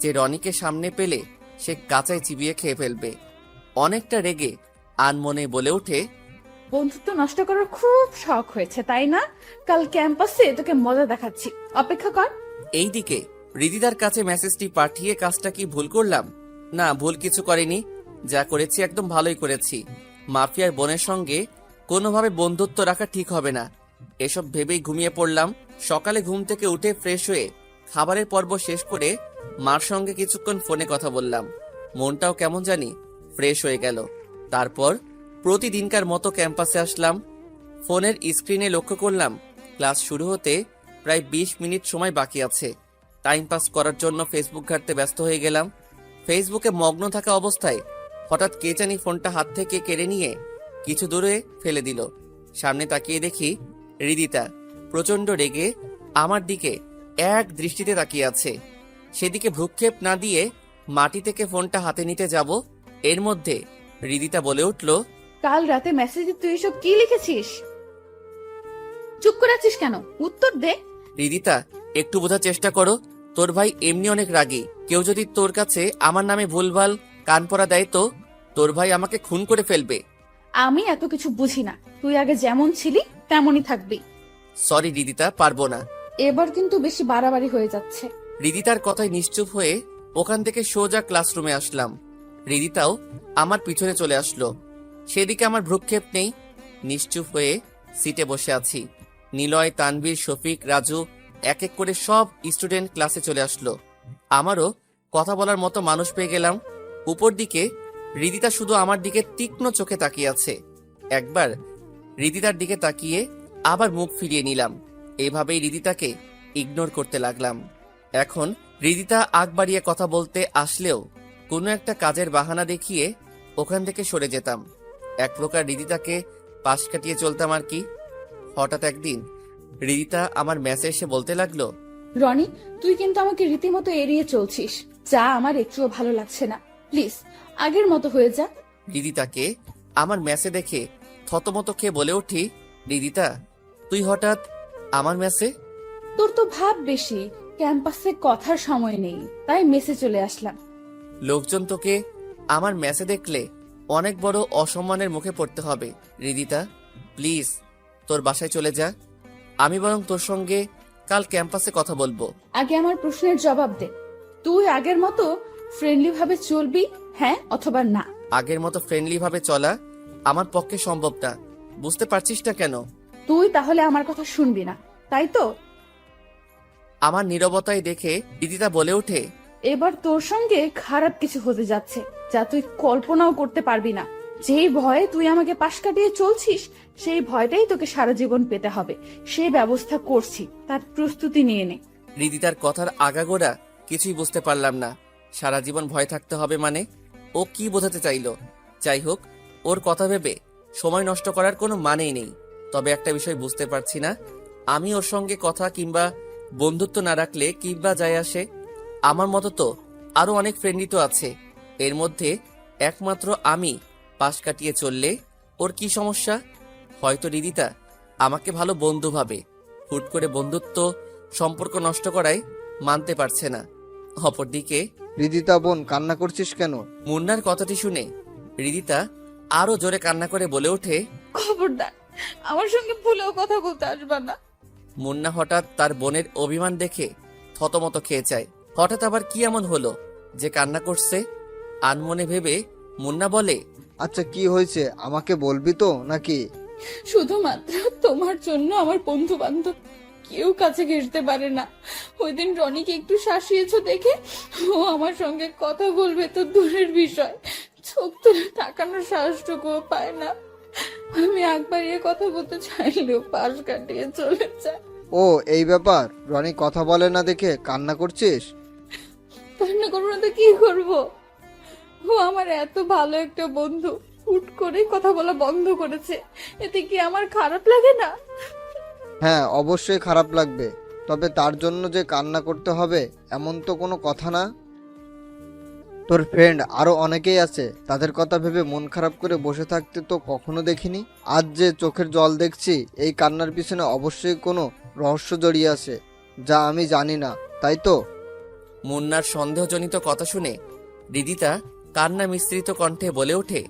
যে রনিকে সামনে পেলে সে কাঁচায় চিবিয়ে খেয়ে ফেলবে। অনেকটা রেগে আনমনে বলে ওঠে, বন্ধুত্ব নষ্ট করার খুব শখ হয়েছে তাই না? কাল ক্যাম্পাসে তোকে মজা দেখাচ্ছি, অপেক্ষা কর। এইদিকে হৃদিতার কাছে মেসেজটি পাঠিয়ে কাজটা কি ভুল করলাম? না, ভুল কিছু করিনি, যা করেছি একদম ভালোই করেছি। মাফিয়ার বোনের সঙ্গে কোনোভাবে বন্ধুত্ব রাখা ঠিক হবে না, এসব ভেবেই ঘুমিয়ে পড়লাম। সকালে ঘুম থেকে উঠে ফ্রেশ হয়ে খাবারের পর্ব শেষ করে মার সঙ্গে কিছুক্ষণ ফোনে কথা বললাম। মনটাও কেমন জানি ফ্রেশ হয়ে গেল। তারপর প্রতিদিনকার মতো ক্যাম্পাসে আসলাম। ফোনের স্ক্রিনে লক্ষ্য করলাম ক্লাস শুরু হতে প্রায় 20 মিনিট সময় বাকি আছে। টাইম পাস করার জন্য ফেসবুক ঘাঁটতে ব্যস্ত হয়ে গেলাম। ফেসবুকে মগ্ন থাকা অবস্থায় হঠাৎ কে জানি ফোনটা হাত থেকে কেড়ে নিয়ে কিছু দূরে ফেলে দিল। সামনে তাকিয়ে দেখি হৃদিতা প্রচন্ড রেগে আমার দিকে এক দৃষ্টিতে তাকিয়ে আছে। সেদিকে ভ্রুক্ষেপ না দিয়ে মাটি থেকে ফোনটা হাতে নিতে যাব, এর মধ্যে হৃদিতা বলে উঠল, কাল রাতে মেসেজে তুই এসব কি লিখেছিস? চুপ করে আছিস কেন? উত্তর দে। হৃদিতা একটু বোঝার চেষ্টা করো, তোর ভাই এমনি অনেক রাগী। কেউ যদি তোর কাছে আমার নামে ভুলভাল কান পড়া দেয় তো তোর ভাই আমাকে খুন করে ফেলবে। আমি এত কিছু বুঝি না, তুই আগে যেমন ছিলি তেমনই থাকবি। সরি হৃদিতা, পারবো না। এবার কিন্তু বেশি বাড়াবাড়ি হয়ে যাচ্ছে। হৃদিতার কথায় নিশ্চুপ হয়ে ওখান থেকে সোজা ক্লাসরুমে আসলাম। হৃদিতাও আমার পিছনে চলে আসলো। সেদিকে আমার ভ্রুক্ষেপ নেই, নিশ্চুপ হয়ে সিটে বসে আছি। নিলয়, তানভীর, শফিক, রাজু এক এক করে সব স্টুডেন্ট ক্লাসে চলে আসলো। আমারও কথা বলার মতো মানুষ পেয়ে গেলাম। উপর দিকে হৃদিতা শুধু আমার দিকে তীক্ষ্ণ চোখে তাকিয়ে আছে। একবার হৃদিতার দিকে তাকিয়ে আবার মুখ ফিরিয়ে নিলাম। এভাবেই হৃদিতাকে ইগনোর করতে লাগলাম। এখন হৃদিতা আগ বাড়িয়ে কথা বলতে আসলেও কোনো একটা কাজের বাহানা দেখিয়ে ওখান থেকে সরে যেতাম। এক প্রকার হৃদিতাকে পাশ কাটিয়ে চলতাম আর কি। হঠাৎ একদিন হৃদিতা আমার মেসে এসে বলতে লাগলো, রনি, তুই কিন্তু আমাকে রীতিমতো এড়িয়ে চলছিস, যা আমার একটুও ভালো লাগছে না। প্লিজ আগের মতো হয়ে যা। হৃদিতাকে আমার মেসে দেখে থতমত খেয়ে বলে উঠি, হৃদিতা তুই হঠাৎ আমার মেসে? তোর তো ভাব বেশি, ক্যাম্পাসে কথার সময় নেই, তাই মেসে চলে আসলাম। লোকজন তোকে আমার মেসে দেখলে অনেক বড় অসম্মানের মুখে পড়তে হবে। হৃদিতা প্লিজ তোর বাসায় চলে যা, আমি বরং তোর সঙ্গে কাল ক্যাম্পাসে কথা বলবো। আগে আমার প্রশ্নের জবাব দে, তুই আগের মতো ফ্রেন্ডলি ভাবে চলবি, হ্যাঁ অথবা না? আগের মতো ফ্রেন্ডলি ভাবে চলা আমার পক্ষে সম্ভব না, বুঝতে পারছিস না কেন? তুই তাহলে আমার কথা শুনবি না, তাই তো? আমার নীরবতায় দেখে হৃদিতা বলে ওঠে, এবার তোর সঙ্গে খারাপ কিছু হতে যাচ্ছে যা তুই কল্পনাও করতে পারবি না। যেই ভয়ে তুই আমাকে পাশ কাটিয়ে চলছিস সেই ভয়টাই তোকে সারা জীবন পেতে হবে। সেই ব্যবস্থা করছি, তার প্রস্তুতি নিয়ে নে। হৃদিতার কথার আগাগোড়া কিছুই বুঝতে পারলাম না। সারা জীবন ভয় থাকতে হবে মানে ও কি বোঝাতে চাইলো? যাই হোক, ওর কথা ভেবে সময় নষ্ট করার কোনো মানেই নেই। তবে একটা বিষয় বুঝতে পারছি না, আমি ওর সঙ্গে কথা কিংবা বন্ধুত্ব না রাখলে কিংবা যায় আসে? আমার মতো তো আরো অনেক ফ্রেন্ডই তো আছে, এর মধ্যে একমাত্র আমি পাশ কাটিয়ে চললে ওর কি সমস্যা? হয়তো হৃদিতা আমাকে ভালো বন্ধু ভাবে, হুট করে বন্ধুত্ব সম্পর্ক নষ্ট করায় মানতে পারছে না। অপরদিকে রিদিতা বোন, কান্না করছিস কেন? মুন্নার কথাটি শুনে রিদিতা আরো জোরে কান্না করে বলে ওঠে। খবরদার, আমার সঙ্গে ভুলেও কথা বলতে আসবা না। মুন্না হঠাৎ তার বোনের অভিমান দেখে থতমত খেয়ে যায়। হঠাৎ আবার কি এমন হলো যে কান্না করছে? আনমনে ভেবে মুন্না বলে, আচ্ছা, কি হয়েছে আমাকে বলবি তো নাকি? শুধুমাত্র তোমার জন্য আমার বন্ধু বান্ধব কেউ কাছে ঘেঁষতে পারে না। ওই দিন রনিকে একটু শাসিয়েছো দেখে ও আমার সঙ্গে কথা বলবে তো দূরের বিষয়, চোখ তুলে তাকানোর সাহসটুকুও পায় না। আমি একবারিয়ে কথা বলতে চাইলেও পাশ কাটিয়ে চলে যায়। ও, এই ব্যাপার। রনি কথা বলে না দেখে কান্না করছিস? কান্না করবো না তো কি করবো? ও আমার এত ভালো একটা বন্ধু হুট করে কথা বলা বন্ধ করেছে, এতে কি আমার খারাপ লাগে না? হ্যাঁ, অবশ্যই খারাপ লাগবে, তবে তার জন্য যে কান্না করতে হবে এমন তো কোনো কথা না। তোর ফ্রেন্ড আরো অনেকেই আছে, তাদের কথা ভেবে মন খারাপ করে বসে থাকতে তো কখনো দেখিনি। আজ যে চোখের জল দেখছি, এই কান্নার পিছনে অবশ্যই কোনো রহস্য জড়িয়ে আছে, যা আমি জানি না, তাই তো? মুন্নার সন্দেহজনিত কথা শুনে রিদিতা কান্না মিশ্রিত কণ্ঠে বলে ওঠে।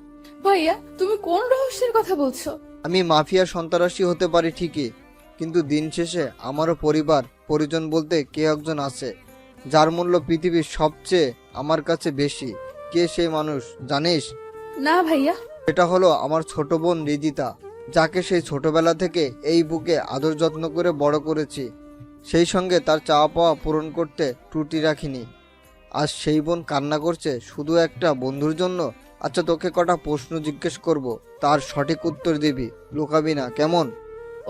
ভাইয়া, তুমি কোন রহস্যের কথা বলছো? আমি মাফিয়া সন্ত্রাসী হতে পারি ঠিকই, কিন্তু দিন শেষে আমারও পরিবার পরিজন বলতে কে একজন আছে, যার মূল্য পৃথিবীর সবচেয়ে আমার কাছে বেশি। কে সেই মানুষ জানিস? না ভাইয়া। এটা হলো আমার ছোট বোন রিদিতা, যাকে সেই ছোটবেলা থেকে এই বুকে আদর যত্ন করে বড় করেছি। সেই সঙ্গে তার চাওয়া পাওয়া পূরণ করতে ত্রুটি রাখিনি। আজ সেই বোন কান্না করছে শুধু একটা বন্ধুর জন্য। আচ্ছা, তোকে কটা প্রশ্ন জিজ্ঞেস করব, তার সঠিক উত্তর দিবি, লুকাবি না, কেমন?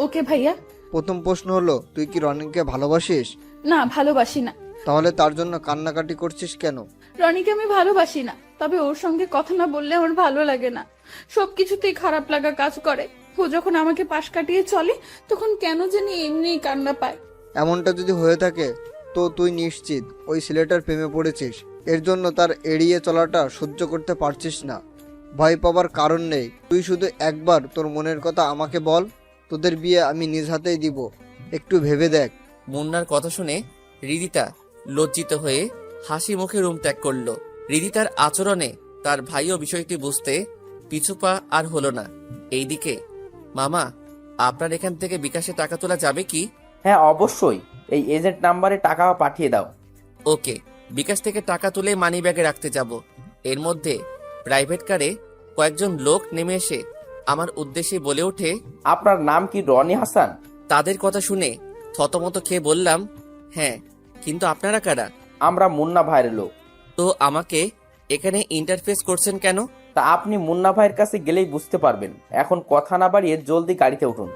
ওকে ভাইয়া। প্রথম প্রশ্ন হলো, তুই কি রনিকে ভালোবাসিস? না, ভালোবাসি না। তাহলে তার জন্য কান্নাকাটি করছিস কেন? রনিকে আমি ভালোবাসি না, তবে ওর সঙ্গে কথা না বললে আমার ভালো লাগে না। সবকিছুতেই খারাপ লাগা কাজ করে। ও যখন আমাকে পাশ কাটিয়ে চলে তখন কেন জানি এমনিই কান্না পায়। এমনটা যদি হয়ে থাকে তো তুই নিশ্চিত ওই ছেলেটার প্রেমে পড়েছিস। এর জন্য তার এড়িয়ে চলাটা সহ্য করতে পারছিস না। ভয় পাবার কারণ নেই, তুই শুধু একবার তোর মনের কথা আমাকে বল। তোদের বিয়ে আমি নিজ হাতেই দিব, একটু ভেবে দেখ। মুন্নার কথা শুনে রিদিতা লজ্জিত হয়ে হাসি মুখে রুম ত্যাগ করলো। রিদিতার আচরণে তার ভাইও বিষয়টি বুঝতে পিছুপা আর হলো না। এইদিকে, মামা, আপনার এখান থেকে বিকাশে টাকা তোলা যাবে কি? হ্যাঁ, অবশ্যই। এই এজেন্ট নাম্বারে টাকা পাঠিয়ে দাও। ওকে, বিকাশ থেকে টাকা তুলে মানি ব্যাগে রাখতে যাব। এর মধ্যে প্রাইভেট কারে কয়েকজন লোক নেমে এসে আমার উদ্দেশ্যে বলে ওঠে। আপনার নাম কি রনি হাসান? তাদের কথা শুনে থতমত খেয়ে বললাম, হ্যাঁ, কিন্তু আপনারা কারা? আমরা মুন্না ভাইয়ের লোক। তো আমাকে এখানে ইন্টারফেস করছেন কেন? তা আপনি মুন্না ভাইয়ের কাছে গেলেই বুঝতে পারবেন। এখন কথা না বাড়িয়ে জলদি গাড়িতে উঠুন।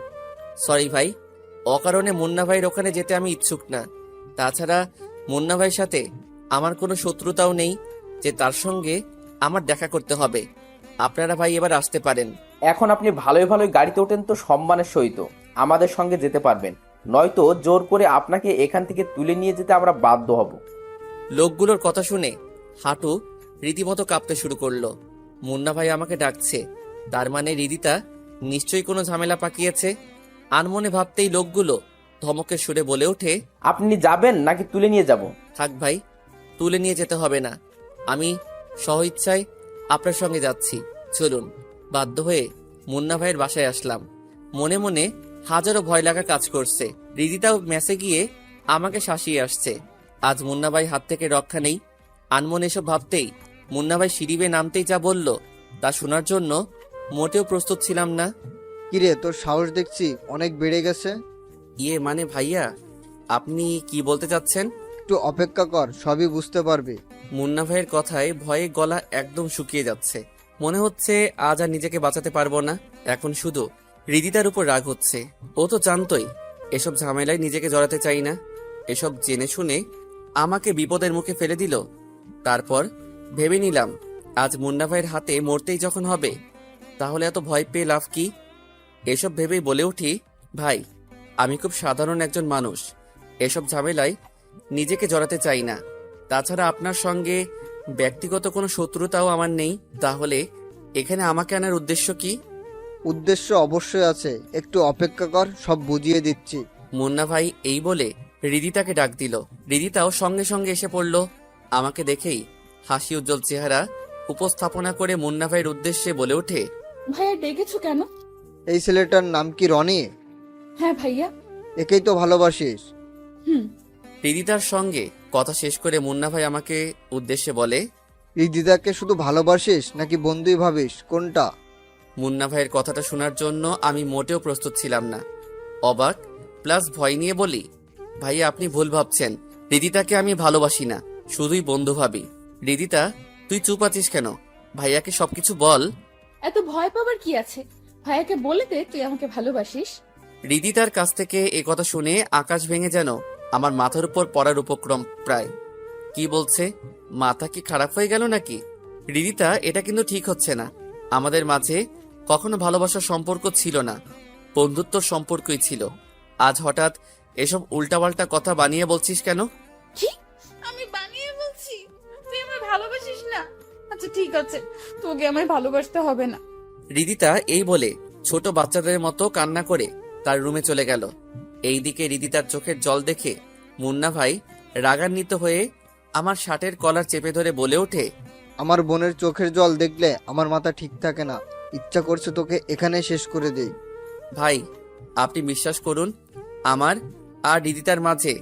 সরি ভাই, অকারণে মুন্না ভাইয়ের ওখানে যেতে আমি ইচ্ছুক না। তাছাড়া মুন্না ভাইয়ের সাথে আমার কোনো শত্রুতাও নেই যে তার সঙ্গে আমার দেখা করতে হবে। আপনারা ভাই এবার আসতে পারেন। এখন আপনি ভালোই ভালোই গাড়িতে ওঠেন তো সম্মানের সহিত আমাদের সঙ্গে যেতে পারবেন, নয়তো জোর করে আপনাকে এখান থেকে তুলে নিয়ে যেতে আমরা বাধ্য হব। লোকগুলোর কথা শুনে হাঁটু রীতিমতো কাঁপতে শুরু করলো। মুন্না ভাই আমাকে ডাকছে, তার মানে রিদিতা নিশ্চয়ই কোনো ঝামেলা পাকিয়েছে। আনমনে ভাবতেই লোকগুলো ধমকের সুরে বলে ওঠে। আপনি যাবেন নাকি তুলে নিয়ে যাব? থাক ভাই, তুলে নিয়ে যেতে হবে না, আমি স্বইচ্ছায় আপনার সঙ্গে যাচ্ছি, চলুন। বাধ্য হয়ে মুন্না ভাইয়ের বাসায় আসলাম। মনে মনে হাজারো ভয় লাগা কাজ করছে। রিদিতাও মেসে গিয়ে আমাকে শাসিয়ে আসছে। আজ মুন্না ভাই হাত থেকে রক্ষা নেই। আনমনে এসব ভাবতেই মুন্না ভাই সিঁড়ি বেয়ে নামতেই যা বলল তা শোনার জন্য মোটেও প্রস্তুত ছিলাম না। কিরে, তোর সাহস দেখছি অনেক বেড়ে গেছে। ইয়ে মানে ভাইয়া, আপনি কি বলতে চাচ্ছেন? একটু অপেক্ষা কর, সবই বুঝতে পারবি। মুন্না ভাইয়ের কথায় ভয়ে গলা একদম শুকিয়ে যাচ্ছে। মনে হচ্ছে আজ আর নিজেকে বাঁচাতে পারবো না। এখন শুধু রিদিতার উপর রাগ হচ্ছে। ও তো জানতোই এসব ঝামেলায় নিজেকে জড়াতে চাই না। এসব জেনে শুনে আমাকে বিপদের মুখে ফেলে দিল। তারপর ভেবে নিলাম, আজ মুন্না ভাইয়ের হাতে মরতেই যখন হবে, তাহলে এত ভয় পেয়ে লাভ কি? এসব ভেবেই বলে উঠি, ভাই, আমি খুব সাধারণ একজন মানুষ, এসব ঝামেলায় নিজেকে জড়াতে চাই না। তাছাড়া আপনার সঙ্গে ব্যক্তিগত কোনো শত্রুতাও আমার নেই। তাহলে এখানে আমাকে আনার উদ্দেশ্য কি? উদ্দেশ্য অবশ্যই আছে, একটু অপেক্ষা কর, সব বুঝিয়ে দিচ্ছি। মুন্না ভাই এই বলে রিদিতাকে ডাক দিল। রিদিতাও সঙ্গে সঙ্গে এসে পড়ল। আমাকে দেখেই হাসি উজ্জ্বল চেহারা উপস্থাপনা করে মুন্না ভাইয়ের উদ্দেশ্যে বলে ওঠে, ভাইয়া ডেকেছো কেন? এই ছেলেটার নাম কি রনি? হ্যাঁ ভাইয়া। একেই তো ভালোবাসিস। হুম। রিদিতার সঙ্গে কথা শেষ করে মুন্না ভাই আমাকে উদ্দেশ্যে বলে, রিদিতাকে শুধু ভালোবাসিস নাকি বন্ধুই ভাবিস, কোনটা? মুন্না ভাইয়ের কথাটা শোনার জন্য আমি মোটেও প্রস্তুত ছিলাম না। অবাক প্লাস ভয় নিয়ে বলি, ভাইয়া আপনি ভুল ভাবছেন, রিদিতাকে আমি ভালোবাসি না, শুধুই বন্ধু ভাবি। রিদিতা, তুই চুপ আছিস কেন? ভাইয়াকে সবকিছু বল। এত ভয় পাবার কি আছে? ভাইয়াকে বলে দে তুই আমাকে ভালোবাসিস। রিদিতার কাছ থেকে এ কথা শুনে আকাশ ভেঙে যেন আমার মাথার উপর পড়ার উপক্রম প্রায়। কি বলছে? মাথা কি খারাপ হয়ে গেল নাকি? রিদিতা, এটা কিন্তু ঠিক হচ্ছে না। আমাদের মাঝে কখনো ভালোবাসার সম্পর্ক ছিল না, বন্ধুত্বর সম্পর্কই ছিল। আজ হঠাৎ এসব উল্টাপাল্টা কথা বানিয়ে বলছিস কেন? কি? আমি বানিয়ে বলছি? তুই আমায় ভালোবাসিস না? আচ্ছা ঠিক আছে, তোকে আমায় ভালোবাসতে হবে না। রিদিতা এই বলে ছোট বাচ্চাদের মতো কান্না করে তার রুমে চলে গেল। এইদিকে রিদিতার চোখের জল দেখে মুন্না ভাই রাগান্বিত হয়ে আমার শার্টের কলার চেপে ধরে বলে ওঠে, আমার বোনের চোখের জল দেখলে আমার মাথা ঠিক থাকে না, ইচ্ছা করছে তোকে এখানে শেষ করে দেই। ভাই আপনি বিশ্বাস করুন, আমার আর রিদিতার মাঝে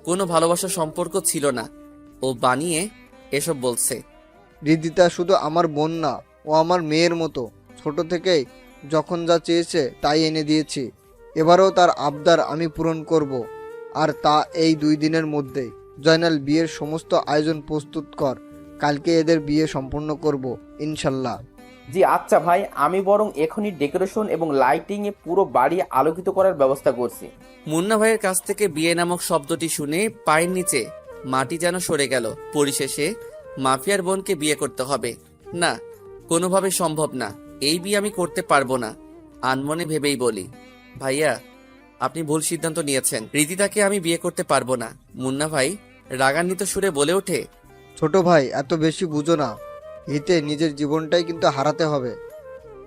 কোনো ভালোবাসার সম্পর্ক ছিল না। ও বানিয়ে এসব বলছে। রিদিতা শুধু আমার বোন না, ও আমার মেয়ের মতো। ছোট থেকেই যখন যা চেয়েছে তাই এনে দিয়েছি। এবারও তার আবদার আমি পূরণ করব, আর তা এই 2 দিনের মধ্যেই। জয়নাল, বিয়ের সমস্ত আয়োজন প্রস্তুত কর, কালকে এদের বিয়ে সম্পন্ন করব ইনশাল্লাহ। জি আচ্ছা ভাই, আমি বরং এখনই ডেকোরেশন এবং লাইটিং এ পুরো বাড়ি আলোকিত করার ব্যবস্থা করছি। মুন্না ভাইয়ের কাছ থেকে বিয়ে নামক শব্দটি শুনে পায়ের নিচে মাটি যেন সরে গেল। পরিশেষে মাফিয়ার বোনকে বিয়ে করতে হবে না, কোনোভাবে সম্ভব না। এই বিয়ে আমি করতে পারবো না। আনমনে ভেবেই বলি, ভাইয়া আপনি ভুল সিদ্ধান্ত নিয়েছেন, রিদিতাকে আমি বিয়ে করতে পারবো না। মুন্না ভাই রাগান্বিত সুরে বলে ওঠে, ছোট ভাই, এত বেশি বুঝো না, এতে নিজের জীবনটাই কিন্তু হারাতে হবে।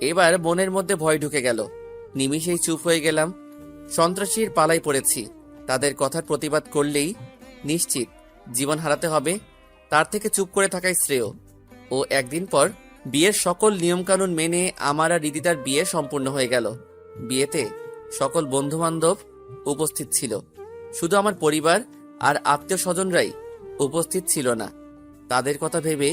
এবার মনের মধ্যে ভয় ঢুকে গেল। নিমিষেই চুপ হয়ে গেলাম। সন্ত্রাসীর পালাই পড়েছি, তাদের কথার প্রতিবাদ করলেই নিশ্চিত জীবন হারাতে হবে। তার থেকে চুপ করে থাকাই শ্রেয়। ও একদিন পর বিয়ের সকল নিয়মকানুন মেনে আমার আর রিদিতার বিয়ে সম্পূর্ণ হয়ে গেল। বিয়েতে সকল বন্ধু বান্ধব উপস্থিত ছিল, শুধু আমার পরিবার আর আত্মীয় স্বজনরাই উপস্থিত ছিল না। তাদের কথা ভেবে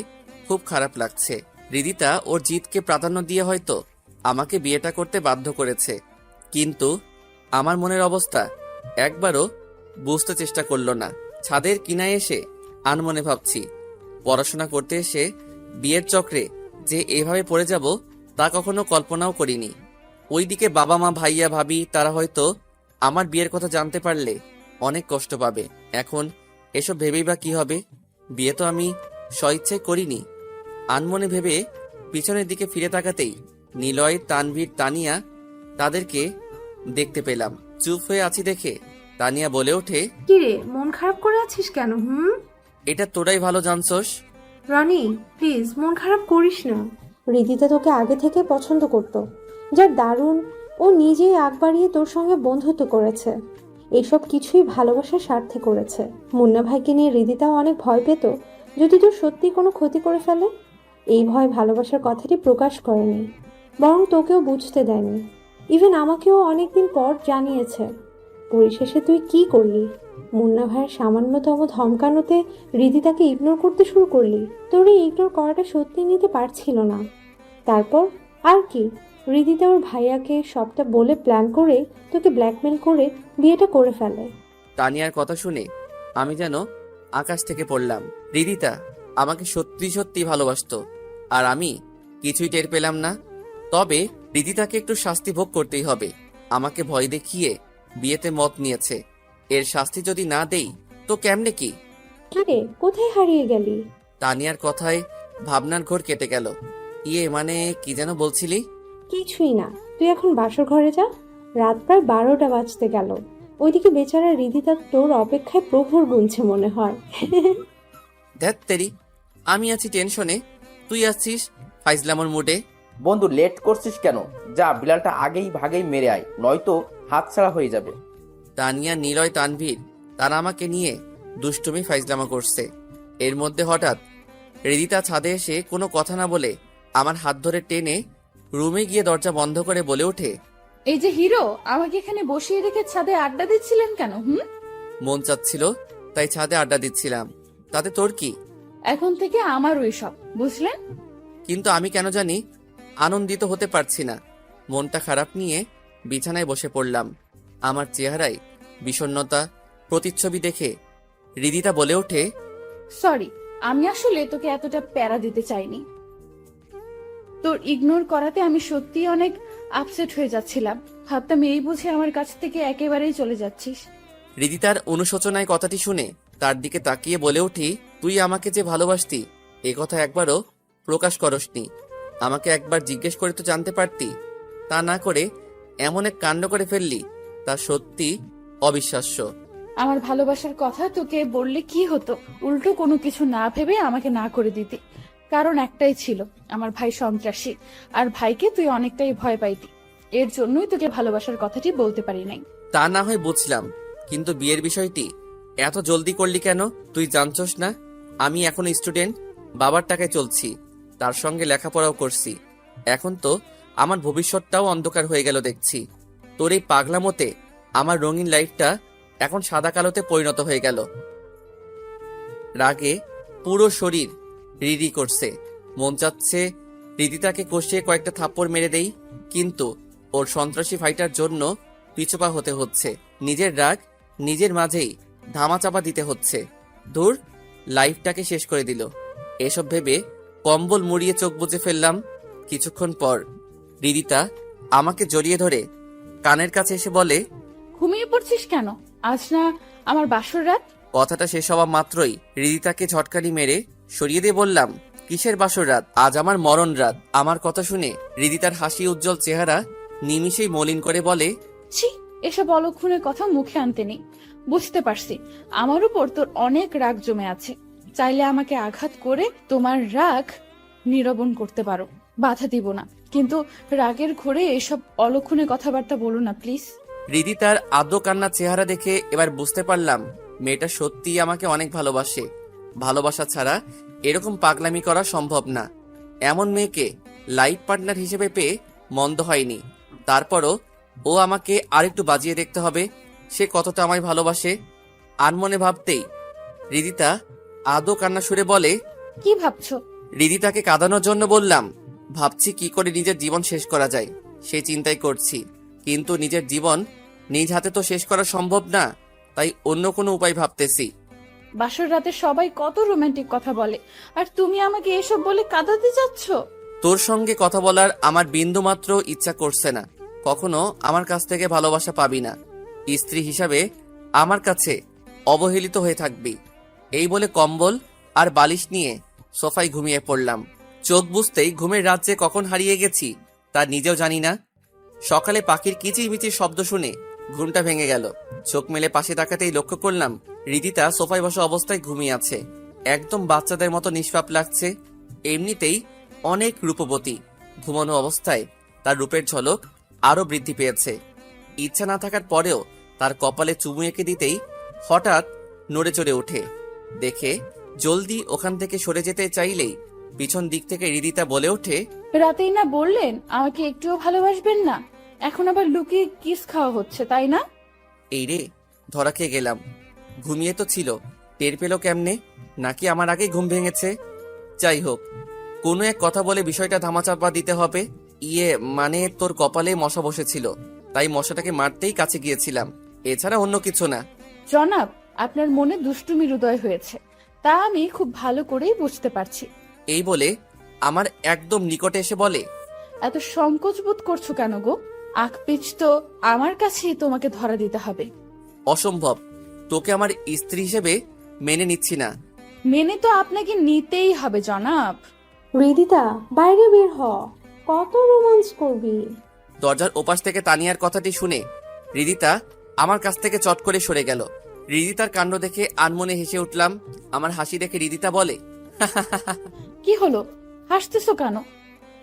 খুব খারাপ লাগছে। রিদিতা ওর জিতকে প্রাধান্য দিয়ে হয়তো আমাকে বিয়েটা করতে বাধ্য করেছে, কিন্তু আমার মনের অবস্থা একবারও বুঝতে চেষ্টা করলো না। ছাদের কিনায় এসে আনমনে ভাবছি, পড়াশোনা করতে এসে বিয়ের চক্রে যে এভাবে পড়ে যাব তা কখনো কল্পনাও করিনি। ওইদিকে বাবা মা ভাইয়া ভাবি তারা হয়তো আমার বিয়ের কথা জানতে পারলে অনেক কষ্ট পাবে। এখন এসব ভেবেই বা কি হবে? বিয়ে তো আমি স্বইচ্ছায় করিনি। আনমনে ভেবে পিছনের দিকে ফিরে তাকাতেই নিলয়, তানভীর, তানিয়া তাদেরকে দেখতে পেলাম। চুপ হয়ে আছি দেখে তানিয়া বলে ওঠে, কিরে, মন খারাপ করে আছিস কেন? এটা তোরাই ভালো জানছস। রনি প্লিজ মন খারাপ করিস না। রিদিতা তোকে আগে থেকে পছন্দ করত, যার দারুণ ও নিজেই আগ বাড়িয়ে তোর সঙ্গে বন্ধুত্ব করেছে। এসব কিছুই ভালোবাসার স্বার্থে করেছে। মুন্না ভাইকে নিয়ে রিদিতাও অনেক ভয় পেত যদি তোর সত্যি কোনো ক্ষতি করে ফেলে। এই ভয় ভালোবাসার কথাটি প্রকাশ করেনি, বরং তোকেও বুঝতে দেয়নি। ইভেন আমাকেও অনেকদিন পর জানিয়েছে। পরিশেষে তুই কি করলি? মুন্না ভাইয়ের সামান্যতম ধমকানোতে রিদিতাকে ইগনোর করতে শুরু করলি। তোর এই ইগনোর করাটা সত্যি নিতে পারছিল না। তারপর আর কি, রিদিতা ওর ভাইয়াকে সবটা বলে প্ল্যান করে তোকে ব্ল্যাকমেল করে বিয়েটা করে ফেলে। তানিয়ার কথা শুনে আমি যেন আকাশ থেকে পড়লাম। রিদিতা আমাকে সত্যি সত্যি ভালোবাসতো, আর আমি কিছুই টের পেলাম না। তবে রিদিতাকে একটু শাস্তি ভোগ করতেই হবে। আমাকে ভয় দেখিয়ে বিয়েতে মত নিয়েছে, এর শাস্তি যদি না দেই তো কেমনে কি? আরে কোথায় হারিয়ে গেলি? তানিয়ার কথায় ভাবনার ঘোর কেটে গেল। মানে কি যেন বলছিলি? কিছুই না, তুই এখন বাসর ঘরে যা। রাত প্রায় 12টা বাজতে গেল। ওইদিকে বেচারা রিদিতা তোর অপেক্ষায় প্রহর গুনছে মনে হয়। ধ্যাত তেরি, আমি আছি টেনশনে, তুই আছিস ফাইজলামর মুডে। বন্ধু লেট করছিস কেন? যা বিলালটা আগেই ভাগেই মেরে আয়, নয়তো হাতছাড়া হয়ে যাবে। তানিয়া, নিলয়, তানভীর তারা আমাকে নিয়ে দুষ্টুমি ফাইজলামা করছে। এর মধ্যে হঠাৎ রিদিতা ছাদে এসে কোনো কথা না বলে আমার হাত ধরে টেনে রুমে গিয়ে দরজা বন্ধ করে বলে ওঠে, এই যে হিরো, আমাকে এখানে বসিয়ে রেখে ছাদে আড্ডা দিচ্ছিলেন কেন? মন চাচ্ছিল তাই ছাদে আড্ডা দিচ্ছিলাম, তাতে তোর কি? এখন থেকে আমার ওই সব, বুঝলেন? কিন্তু আমি কেন জানি আনন্দিত হতে পারছি না। মনটা খারাপ নিয়ে বিছানায় বসে পড়লাম। আমার চেহারায় বিষণ্ণতা প্রতিচ্ছবি দেখে রিদিতা বলে ওঠে, সরি, আমি আসলে তোকে এতটা প্যারা দিতে চাইনি। তোর ইগনোর করাতে আমি সত্যি অনেক আপসেট হয়ে যাচ্ছিলাম। ভাবতাম এই বুঝে আমার কাছ থেকে একেবারেই চলে যাচ্ছিস। রিদিতার অনুশোচনায় কথাটি শুনে তার দিকে তাকিয়ে বলে উঠি, তুই আমাকে যে ভালোবাসতি এ কথা একবারও প্রকাশ করসনি। আমাকে একবার জিজ্ঞেস করে তো জানতে পারতি। তা না করে এমন এক কাণ্ড করে ফেললি, তা সত্যি অবিশ্বাস্য। আমার ভালোবাসার কথা তোকে বললে কি হতো? উল্টো কোনো কিছু না ভেবে আমাকে না করে দিতি। কারণ একটাই ছিল, আমার ভাই সন্ত্রাসী, আর ভাইকে তুই অনেকটাই ভয় পাইতি। এর জন্যই তোকে ভালোবাসার কথাটি বলতে পারি নাই। তা না হয় বুঝলাম, কিন্তু বিয়ের বিষয়টি এত জলদি করলি কেন? তুই জানছস না আমি এখন স্টুডেন্ট, বাবার টাকায় চলছি, তার সঙ্গে লেখাপড়াও করছি। এখন তো আমার ভবিষ্যৎটাও অন্ধকার হয়ে গেল দেখছি। তোর এই পাগলামোতে আমার রঙিন লাইফটা এখন সাদা কালোতে পরিণত হয়ে গেল। রাগে পুরো শরীর রিরি করছে। মন চাচ্ছে রিদিতাকে কষিয়ে কয়েকটা থাপ্পড় মেরে দেই, কিন্তু ওর সন্ত্রাসী ফাইটার জন্য পিছুপা হতে হচ্ছে। নিজের রাগ নিজের মাঝেই ধামাচাপা দিতে হচ্ছে। দূর, লাইফটাকে শেষ করে দিল। এসব ভেবে কম্বল মুড়িয়ে চোখ বুজে ফেললাম। কিছুক্ষণ পর রিদিতা আমাকে জড়িয়ে ধরে কানের কাছে এসে বলে, ঘুমিয়ে পড়ছিস কেন? আজ না আমার বাসর রাত? কথাটা শেষ হওয়া মাত্রই রিদিতাকে ঝটকানি মেরে সরিয়ে দিয়ে বললাম, কিসের বাসর রাত? আজ আমার মরণ রাত। আমার কথা শুনে রিদিতার হাসি উজ্জ্বল চেহারা নিমিষেই মলিন করে বলে, ছি, এসব অলক্ষণের কথা মুখে আনতে নেই। বুঝতে পারছি আমার উপর তোর অনেক রাগ জমে আছে। চাইলে আমাকে আঘাত করে তোমার রাগ নিরবন করতে পারো, বাধা দিব না। কিন্তু রাগের ঘোরে এসব অলক্ষণে কথাবার্তা বলো না প্লিজ। রিদিতার আদো কান্না চেহারা দেখে এবার বুঝতে পারলাম মেয়েটা সত্যিই আমাকে অনেক ভালোবাসে। ভালোবাসা ছাড়া এরকম পাগলামি করা সম্ভব না। এমন মেয়েকে লাইফ পার্টনার হিসেবে পেয়ে মন্দ হয়নি। তারপরও ও আমাকে আরেকটু বাজিয়ে দেখতে হবে সে কতটা আমায় ভালোবাসে। আনমনে ভাবতেই রিদিতা আদো কান্না সুরে বলে, কি ভাবছো? রিদিতাকে কাঁদানোর জন্য বললাম, ভাবছি কি করে নিজের জীবন শেষ করা যায় সেই চিন্তাই করছি। কিন্তু নিজের জীবন নিজ হাতে তো শেষ করা সম্ভব না, তাই অন্য কোনো উপায় ভাবতেছি। বাসর রাতে সবাই কত রোমান্টিক কথা বলে, আর তুমি আমাকে এসব বলে কাঁদাতে যাচ্ছ? তোর সঙ্গে কথা বলার আমার বিন্দু মাত্র ইচ্ছা করছে না। কখনো আমার কাছ থেকে ভালোবাসা পাবি না। স্ত্রী হিসাবে আমার কাছে অবহেলিত হয়ে থাকবি। এই বলে কম্বল আর বালিশ নিয়ে সোফায় ঘুমিয়ে পড়লাম। চোখ বুঝতেই ঘুমের রাজ্যে কখন হারিয়ে গেছি তা নিজেও জানি না। সকালে পাখির কিচিরমিচির শব্দ শুনে ঘুমটা ভেঙে গেল। চোখ মেলে পাশে তাকাতেই লক্ষ্য করলাম রিদিতা সোফায় বসা অবস্থায় ঘুমিয়ে আছে। একদম বাচ্চাদের মতো নিষ্পাপ লাগছে। এমনিতেই অনেক রূপবতী, ঘুমানো অবস্থায় তার রূপের ঝলক আরো বৃদ্ধি পেয়েছে। ইচ্ছা না থাকার পরেও তার কপালে চুমু এঁকে দিতেই হঠাৎ নড়ে চড়ে ওঠে। দেখে জলদি ওখান থেকে সরে যেতে চাইলেই পিছন দিক থেকে রিদিতা বলে ওঠে, রাতেই না বললেন আমাকে একটুও ভালোবাসবেন না, এখন আবার লুকিয়ে কিস খাওয়া হচ্ছে, তাই না? এই রে, ধরা খেয়ে গেলাম। ঘুমিয়ে তো ছিল, টের পেল কেমনে? নাকি আমার আগে ঘুম ভেঙেছে? যাই হোক, কোনো এক কথা বলে বিষয়টা ধামাচাপা দিতে হবে। মানে তোর কপালে মশা বসেছিল, তাই মশাটাকে মারতেই কাছে গিয়েছিলাম, এছাড়া অন্য কিছু না। জনাব, আপনার মনে দুষ্টুমির উদয় হয়েছে, তা আমি খুব ভালো করেই বুঝতে পারছি। এই বলে আমার একদম নিকটে এসে বলে, এত সংকোচ বোধ করছো কেন গো? আকপিচ তো আমার কাছেই তোমাকে ধরা দিতে হবে। অসম্ভব, তোকে আমার স্ত্রী হিসেবে মেনে নিচ্ছি না। মেনে তো আপনাকে নিতেই হবে জনাব। রিদিতা, বাইরে বের হ, কত রোমান্স করবি। দরজার ওপাশ থেকে তানিয়ার কথাটি শুনে রিদিতা আমার কাছ থেকে চট করে সরে গেল। রিদিতার কাণ্ড দেখে আনমনে হেসে উঠলাম। আমার হাসি দেখে রিদিতা বলে, কি হলো, হাসতেছো কেন?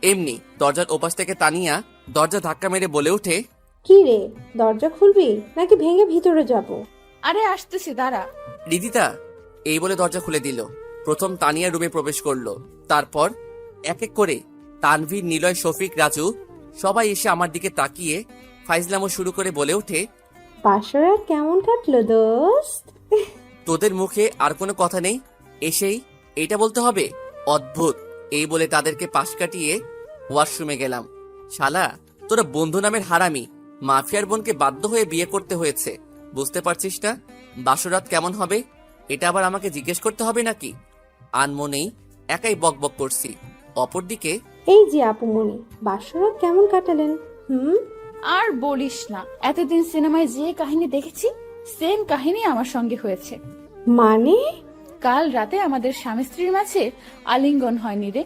এমনি। দরজার ওপাশ থেকে তানিয়া দরজা ধাক্কা মেরে বলে ওঠে, কি রে, দরজা খুলবি নাকি ভেঙে ভিতরে যাব? আরে আসতেছি, দাঁড়া। রিদিতা এই বলে দরজা খুলে দিল। প্রথম তানিয়া রুমে প্রবেশ করলো। তারপর এক এক করে তানভীর, নিলয়, শফিক, রাজু সবাই এসে আমার দিকে তাকিয়ে ফাইজলামো শুরু করে বলে ওঠে, বাসরাত কেমন কাটলো দোস্ত? তোদের মুখে আর কোনো কথা নেই, এসেই এইটা বলতে হবে? অদ্ভুত। এই বলে তাদেরকে পাশ কাটিয়ে ওয়াশরুমে গেলাম। শালা, তোরা বন্ধু নামের হারামি, মাফিয়ার বোনকে বাধ্য হয়ে বিয়ে করতে হয়েছে, বুঝতে পারছিস না? বাসরাত কেমন হবে এটা আবার আমাকে জিজ্ঞেস করতে হবে নাকি? আনমনেই একাই বকবক করছি। অপরদিকে এই যে আপুমনি, বাসরাত কেমন কাটালেন? আর বলিস না, এতদিন সিনেমায় যে কাহিনী দেখেছি সেম কাহিনী আমার সঙ্গে হয়েছে। মানে? কাল রাতে আমাদের স্বামী স্ত্রীর মাঝে আলিঙ্গন হয়নি রে।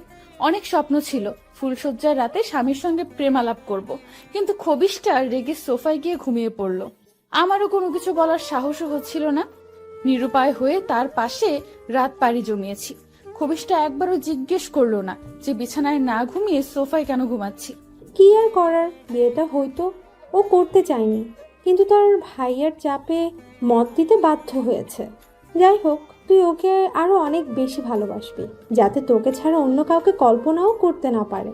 অনেক স্বপ্ন ছিল ফুলশয্যার রাতে স্বামীর সঙ্গে প্রেমালাপ করব, কিন্তু খবিশটা রেগে সোফায় গিয়ে ঘুমিয়ে পড়ল। আমারও কোনো কিছু বলার সাহসও হচ্ছিল না। নিরুপায় হয়ে তার পাশে রাত পাড়ি জমিয়েছি। খবিশটা একবারও জিজ্ঞেস করলো না যে বিছানায় না ঘুমিয়ে সোফায় কেন ঘুমাচ্ছি। কি আর করার, বিয়েটা হয়তো ও করতে চায়নি, কিন্তু তার ভাইয়ের চাপে মত দিতে বাধ্য হয়েছে। যাই হোক, তুই ওকে আরো অনেক বেশি ভালোবাসবি, যাতে তোকে ছাড়া অন্য কাউকে কল্পনাও করতে না পারে।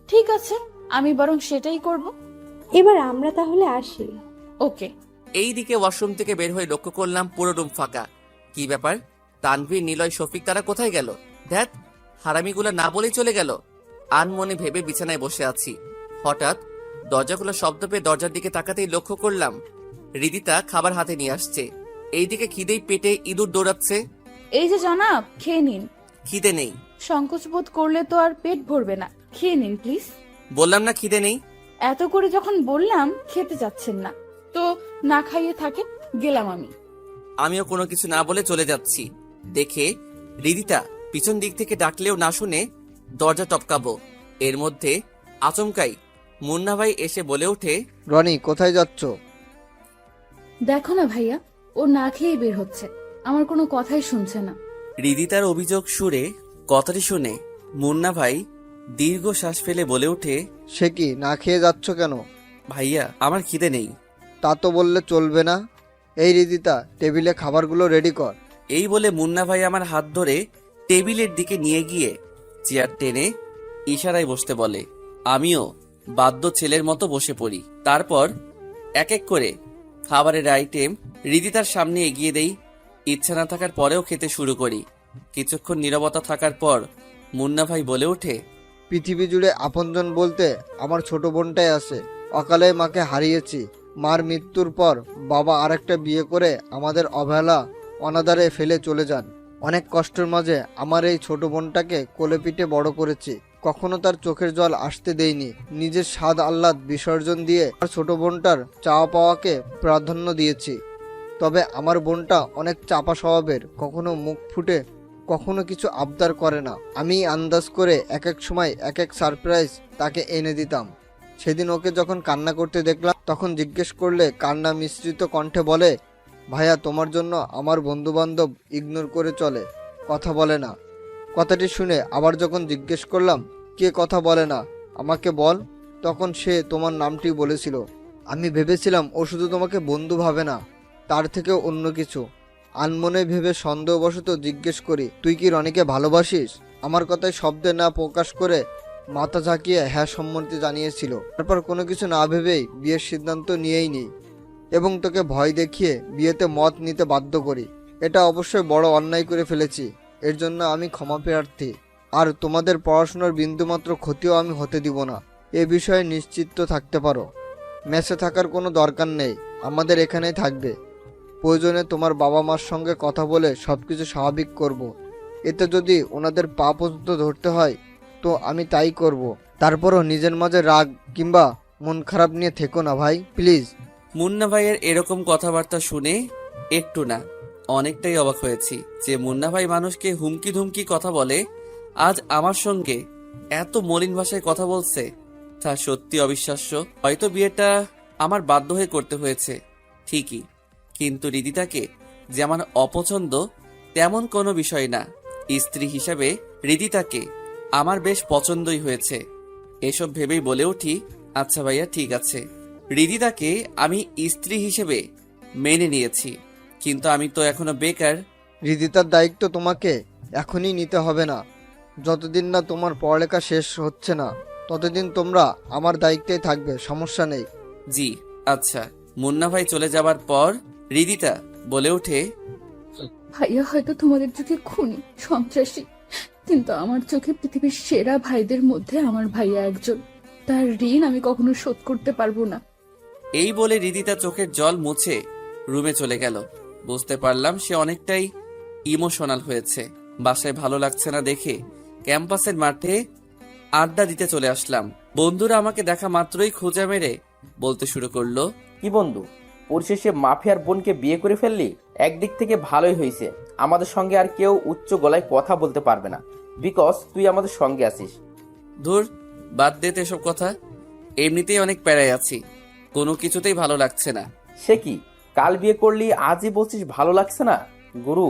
ঠিক আছে, আমি বরং সেটাই করব। এবার আমরা তাহলে আসি। ওকে। এইদিকে ওয়াশরুম থেকে বের হয়ে লক্ষ্য করলাম পুরো রুম ফাঁকা। কি ব্যাপার? তানভীর, নিলয়, শফিক তারা কোথায় গেল? ধ্যাত, হারামিগুলা না বলেই চলে গেল। আনমনে ভেবে বিছানায় বসে আছি। হঠাৎ দরজা খোলার শব্দ পেয়ে দরজার দিকে তাকাতেই লক্ষ্য করলাম রিদিতা খাবার হাতে নিয়ে আসছে। এইদিকে খিদেই পেটে ইঁদুর দৌড়াচ্ছে। এই যে জনাব, খেয়ে নিন। খিদে নেই। সংকোচ বোধ করলে তো আর পেট ভরবে না, খেয়ে নিন প্লিজ। বললাম না খিদে নেই। এত করে যখন বললাম খেতে যাচ্ছেন না, তো না খাইয়ে থাকে গেলাম আমি। আমিও কোনো কিছু না বলে চলে যাচ্ছি দেখে রিদিতা পিছন দিক থেকে ডাকলেও না শুনে দরজা টপকাবো। এর মধ্যে আচমকাই মুন্না ভাই এসে বলে ওঠে, রনি কোথায় যাচ্ছ? দেখো না ভাইয়া, ও না খেয়ে বের হচ্ছে, আমার কোনো কথাই শুনছে না। রিদিতার অভিযোগ সুরে কথাটি শুনে মুন্না ভাই দীর্ঘ শ্বাস ফেলে বলে ওঠে, সে কি, না খেয়ে যাচ্ছ কেন? ভাইয়া আমার খিদে নেই। তা তো বললে চলবে না। এই রিদিতা, টেবিলে খাবারগুলো রেডি কর। এই বলে মুন্না ভাই আমার হাত ধরে টেবিলের দিকে নিয়ে গিয়ে চেয়ার টেনে ইশারায় বসতে বলে। আমিও বাধ্য ছেলের মতো বসে পড়ি। তারপর এক এক করে খাবারের আইটেম রিদিতার সামনে এগিয়ে দেই। ইচ্ছা না থাকার পরেও খেতে শুরু করি। কিছুক্ষণ নীরবতা থাকার পর মুন্না ভাই বলে ওঠে, পৃথিবী জুড়ে আপনজন বলতে আমার ছোট বোনটাই আছে। অকালে মাকে হারিয়েছি। মার মৃত্যুর পর বাবা আরেকটা বিয়ে করে আমাদের অবহেলা অনাদারে ফেলে চলে যান। অনেক কষ্টের মাঝে আমার এই ছোট বোনটাকে কোলে পিঠে বড় করেছি। কখনো তার চোখের জল আসতে দেইনি। নিজের স্বাদ আহ্লাদ বিসর্জন দিয়ে আর ছোট বোনটার চাওয়া পাওয়াকে প্রাধান্য দিয়েছি। তবে আমার বোনটা অনেক চাপা স্বভাবের, কখনো মুখ ফুটে কখনো কিছু আবদার করে না। আমি আন্দাজ করে এক এক সময় এক এক সারপ্রাইজ তাকে এনে দিতাম। সেদিন ওকে যখন কান্না করতে দেখলাম, তখন জিজ্ঞেস করলে কান্না মিশ্রিত কণ্ঠে বলে, ভাইয়া তোমার জন্য আমার বন্ধুবান্ধব ইগনোর করে চলে, কথা বলে না। কথাটি শুনে আবার যখন জিজ্ঞেস করলাম, কে কথা বলে না আমাকে বল, তখন সে তোমার নামটি বলেছিল। আমি ভেবেছিলাম ও শুধু তোমাকে বন্ধু ভাবে না, তার থেকেও অন্য কিছু। আনমনে ভেবে সন্দেহবশত জিজ্ঞেস করি, তুই কি রনিকে ভালোবাসিস? আমার কথায় শব্দে না প্রকাশ করে মাথা ঝাঁকিয়ে হ্যাঁ সম্মতি জানিয়েছিল। তারপর কোনো কিছু না ভেবেই বিয়ের সিদ্ধান্ত নিয়েই নিই এবং তোকে ভয় দেখিয়ে বিয়েতে মত নিতে বাধ্য করি। এটা অবশ্যই বড় অন্যায় করে ফেলেছি, এর জন্য আমি ক্ষমা প্রার্থী। আর তোমাদের পড়াশোনার বিন্দুমাত্র ক্ষতিও আমি হতে দিব না, এ বিষয়ে নিশ্চিত থাকতে পারো। মেসে থাকার কোনো দরকার নেই, আমাদের এখানেই থাকবে। প্রয়োজনে তোমার বাবা মার সঙ্গে কথা বলে সবকিছু স্বাভাবিক করব। এতে যদি ওনাদের পা পর্যন্ত ধরতে হয় তো আমি তাই করব। তারপরও নিজের মাঝে রাগ কিংবা মন খারাপ নিয়ে থেকো না ভাই, প্লিজ। মুন্না ভাইয়ের এরকম কথাবার্তা শুনে একটু না অনেকটাই অবাক হয়েছি যে মুন্না ভাই মানুষকে হুমকি ধুমকি কথা বলে, আজ আমার সঙ্গে এত মলিন ভাষায় কথা বলছে, তা সত্যি অবিশ্বাস্য। হয়তো বিয়েটা আমার বাধ্য হয়ে করতে হয়েছে ঠিকই, কিন্তু রিদিতাকে যে আমার অপছন্দ তেমন কোনো বিষয় না। স্ত্রী হিসাবে রিদিতাকে আমার বেশ পছন্দই হয়েছে। এসব ভেবেই বলে উঠি, আচ্ছা ভাইয়া ঠিক আছে। রিদিতাকে আমি স্ত্রী হিসেবে মেনে নিয়েছি, কিন্তু আমি তো এখনো বেকার। রিদিতার দায়িত্ব তোমাকে এখনই নিতে হবে না। যতদিন না তোমার পড়ালেখা শেষ হচ্ছে না ততদিন তোমরা আমার দায়িত্বেই থাকবে, সমস্যা নেই। জি আচ্ছা। মুন্না ভাই চলে যাবার পর হৃদিতা বলে ওঠে, ভাইয়া হয়তো তোমাদের চোখে খুনি, সন্ত্রাসী, কিন্তু আমার চোখে পৃথিবীর সেরা ভাইদের মধ্যে আমার ভাইয়া একজন। তার ঋণ আমি কখনো শোধ করতে পারবো না। এই বলে হৃদিতা চোখের জল মুছে রুমে চলে গেল। বুঝতে পারলাম সে অনেকটাই ইমোশনাল হয়েছে। বাসায় ভালো লাগছে না দেখে ক্যাম্পাসের মাঠে আড্ডা দিতে চলে আসলাম। বন্ধুরা আমাকে দেখা মাত্রই খোঁজা মেরে বলতে শুরু করলো, কি বন্ধু, পরিশেষে মাফিয়ার বোনকে বিয়ে করে ফেললি? একদিক থেকে ভালোই হয়েছে, আমাদের সঙ্গে আর কেউ উচ্চ গলায় কথা বলতে পারবে না, বিকজ তুই আমাদের সঙ্গে আছিস। ধুর, বাদ দে তো এসব কথা। এমনিতেই অনেক প্যারায় আছি, কোনো কিছুতেই ভালো লাগছে না। সে কি, কাল বিয়ে করলি আজই বলছিস ভালো লাগছে না? গুরু,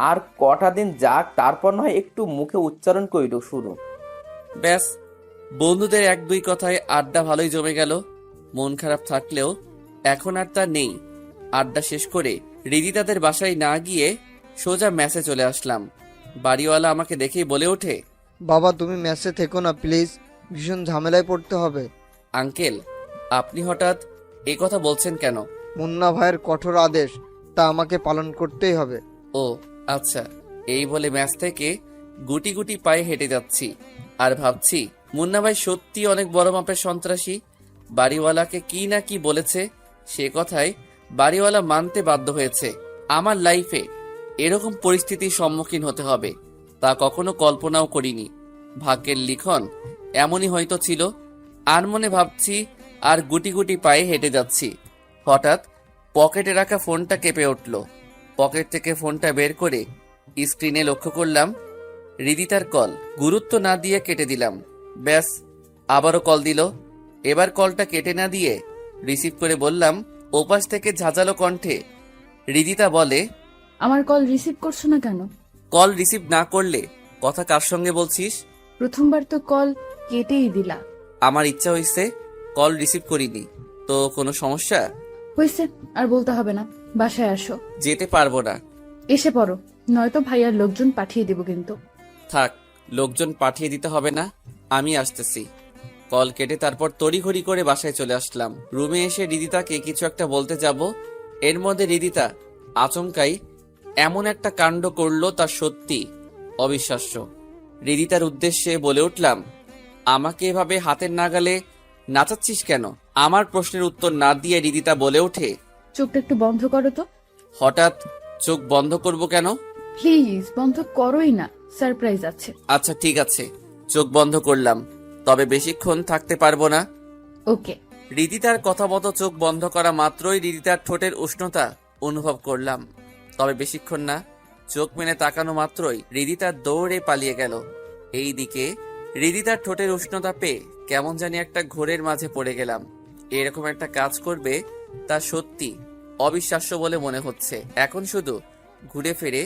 আর কটা দিন যাক, তারপর নয় একটু মুখে উচ্চারণ করিল শুরু। ব্যাস, বন্ধুদের এক দুই কথায় আড্ডা ভালোই জমে গেল। মন খারাপ থাকলেও এখন আর তা নেই। আড্ডা শেষ করে হৃদিতাদের বাসায় না গিয়ে সোজা ম্যাচে চলে আসলাম। বাড়িওয়ালা আমাকে দেখেই বলে ওঠে, বাবা তুমি মেসে থেকো না প্লিজ, ভীষণ ঝামেলায় পড়তে হবে। আঙ্কেল আপনি হঠাৎ এ কথা বলছেন কেন? মুন্না ভাইয়ের কঠোর আদেশ, তা আমাকে পালন করতেই হবে। ও আচ্ছা। এই বলে ম্যাচ থেকে গুটি গুটি পায়ে হেঁটে যাচ্ছি আর ভাবছি মুন্না ভাই সত্যি অনেক বড় মাপের সন্ত্রাসী। বাড়িওয়ালাকে কি না কি বলেছে, সে কথায় বাড়িওয়ালা মানতে বাধ্য হয়েছে। আমার লাইফে এরকম পরিস্থিতির সম্মুখীন হতে হবে তা কখনো কল্পনাও করিনি। ভাগ্যের লিখন এমনই হয়তো ছিল। আর মনে ভাবছি আর গুটি গুটি পায়ে হেঁটে যাচ্ছি। হঠাৎ পকেটে রাখা ফোনটা কেঁপে উঠল। পকেট থেকে ফোনটা বের করে স্ক্রিনে লক্ষ্য করলাম হৃদিতার কল। গুরুত্ব না দিয়ে কেটে দিলাম। ব্যাস, আবারও কল দিল। এবার কলটা কেটে না দিয়ে রিসিভ করে বললাম, ওপাশ থেকে ঝাঁঝালো কণ্ঠে হৃদিতা বলে, আমার কল রিসিভ করছো না কেন? কল রিসিভ না করলে কথা কার সঙ্গে বলছিস? প্রথমবার তো কল কেটেই দিলা। আমার ইচ্ছা হয়েছে, কল রিসিভ করিনি। তো কোনো সমস্যা? হয়েছে, আর বলতে হবে না, বাসায় আসো। যেতে পারবো না। এসে পড়ো, নয়তো ভাইয়ার লোকজন পাঠিয়ে দেব কিন্তু। থাক, লোকজন পাঠিয়ে দিতে হবে না, আমি আসতেছি। কল কেটে তারপর তড়িঘড়ি করে বাসায় চলে আসলাম। রুমে এসে হৃদিতাকে কিছু একটা বলতে যাব, এর মধ্যে হৃদিতা আচমকাই এমন একটা কাণ্ড করলো তা সত্যি অবিশ্বাস্য। হৃদিতার উদ্দেশ্যে বলে উঠলাম, আমাকে এভাবে হাতের নাগালে নাচাচ্ছিস কেন? আমার প্রশ্নের উত্তর না দিয়ে হৃদিতা বলে ওঠে, চোখটা একটু বন্ধ করো তো। হঠাৎ চোখ বন্ধ করব কেন? প্লিজ বন্ধ করোই না, সারপ্রাইজ আছে। আচ্ছা ঠিক আছে, চোখ বন্ধ করলাম, তবে বেশিক্ষণ থাকতে পারবো না। ওকে। হৃদিতার কথা মতো চোখ বন্ধ করা মাত্রই হৃদিতার ঠোঁটের উষ্ণতা অনুভব করলাম, তবে বেশিক্ষণ না। চোখ মেলে তাকানো মাত্রই হৃদিতা দৌড়ে পালিয়ে গেল। এই দিকে হৃদিতার ঠোঁটের উষ্ণতা পেয়ে কেমন জানি একটা ঘোরের মাঝে পড়ে গেলাম। এরকম একটা কাজ করবে তা সত্যি অবিশ্বাস্য বলে মনে হচ্ছে। এখন শুধু ঘুরে ফিরে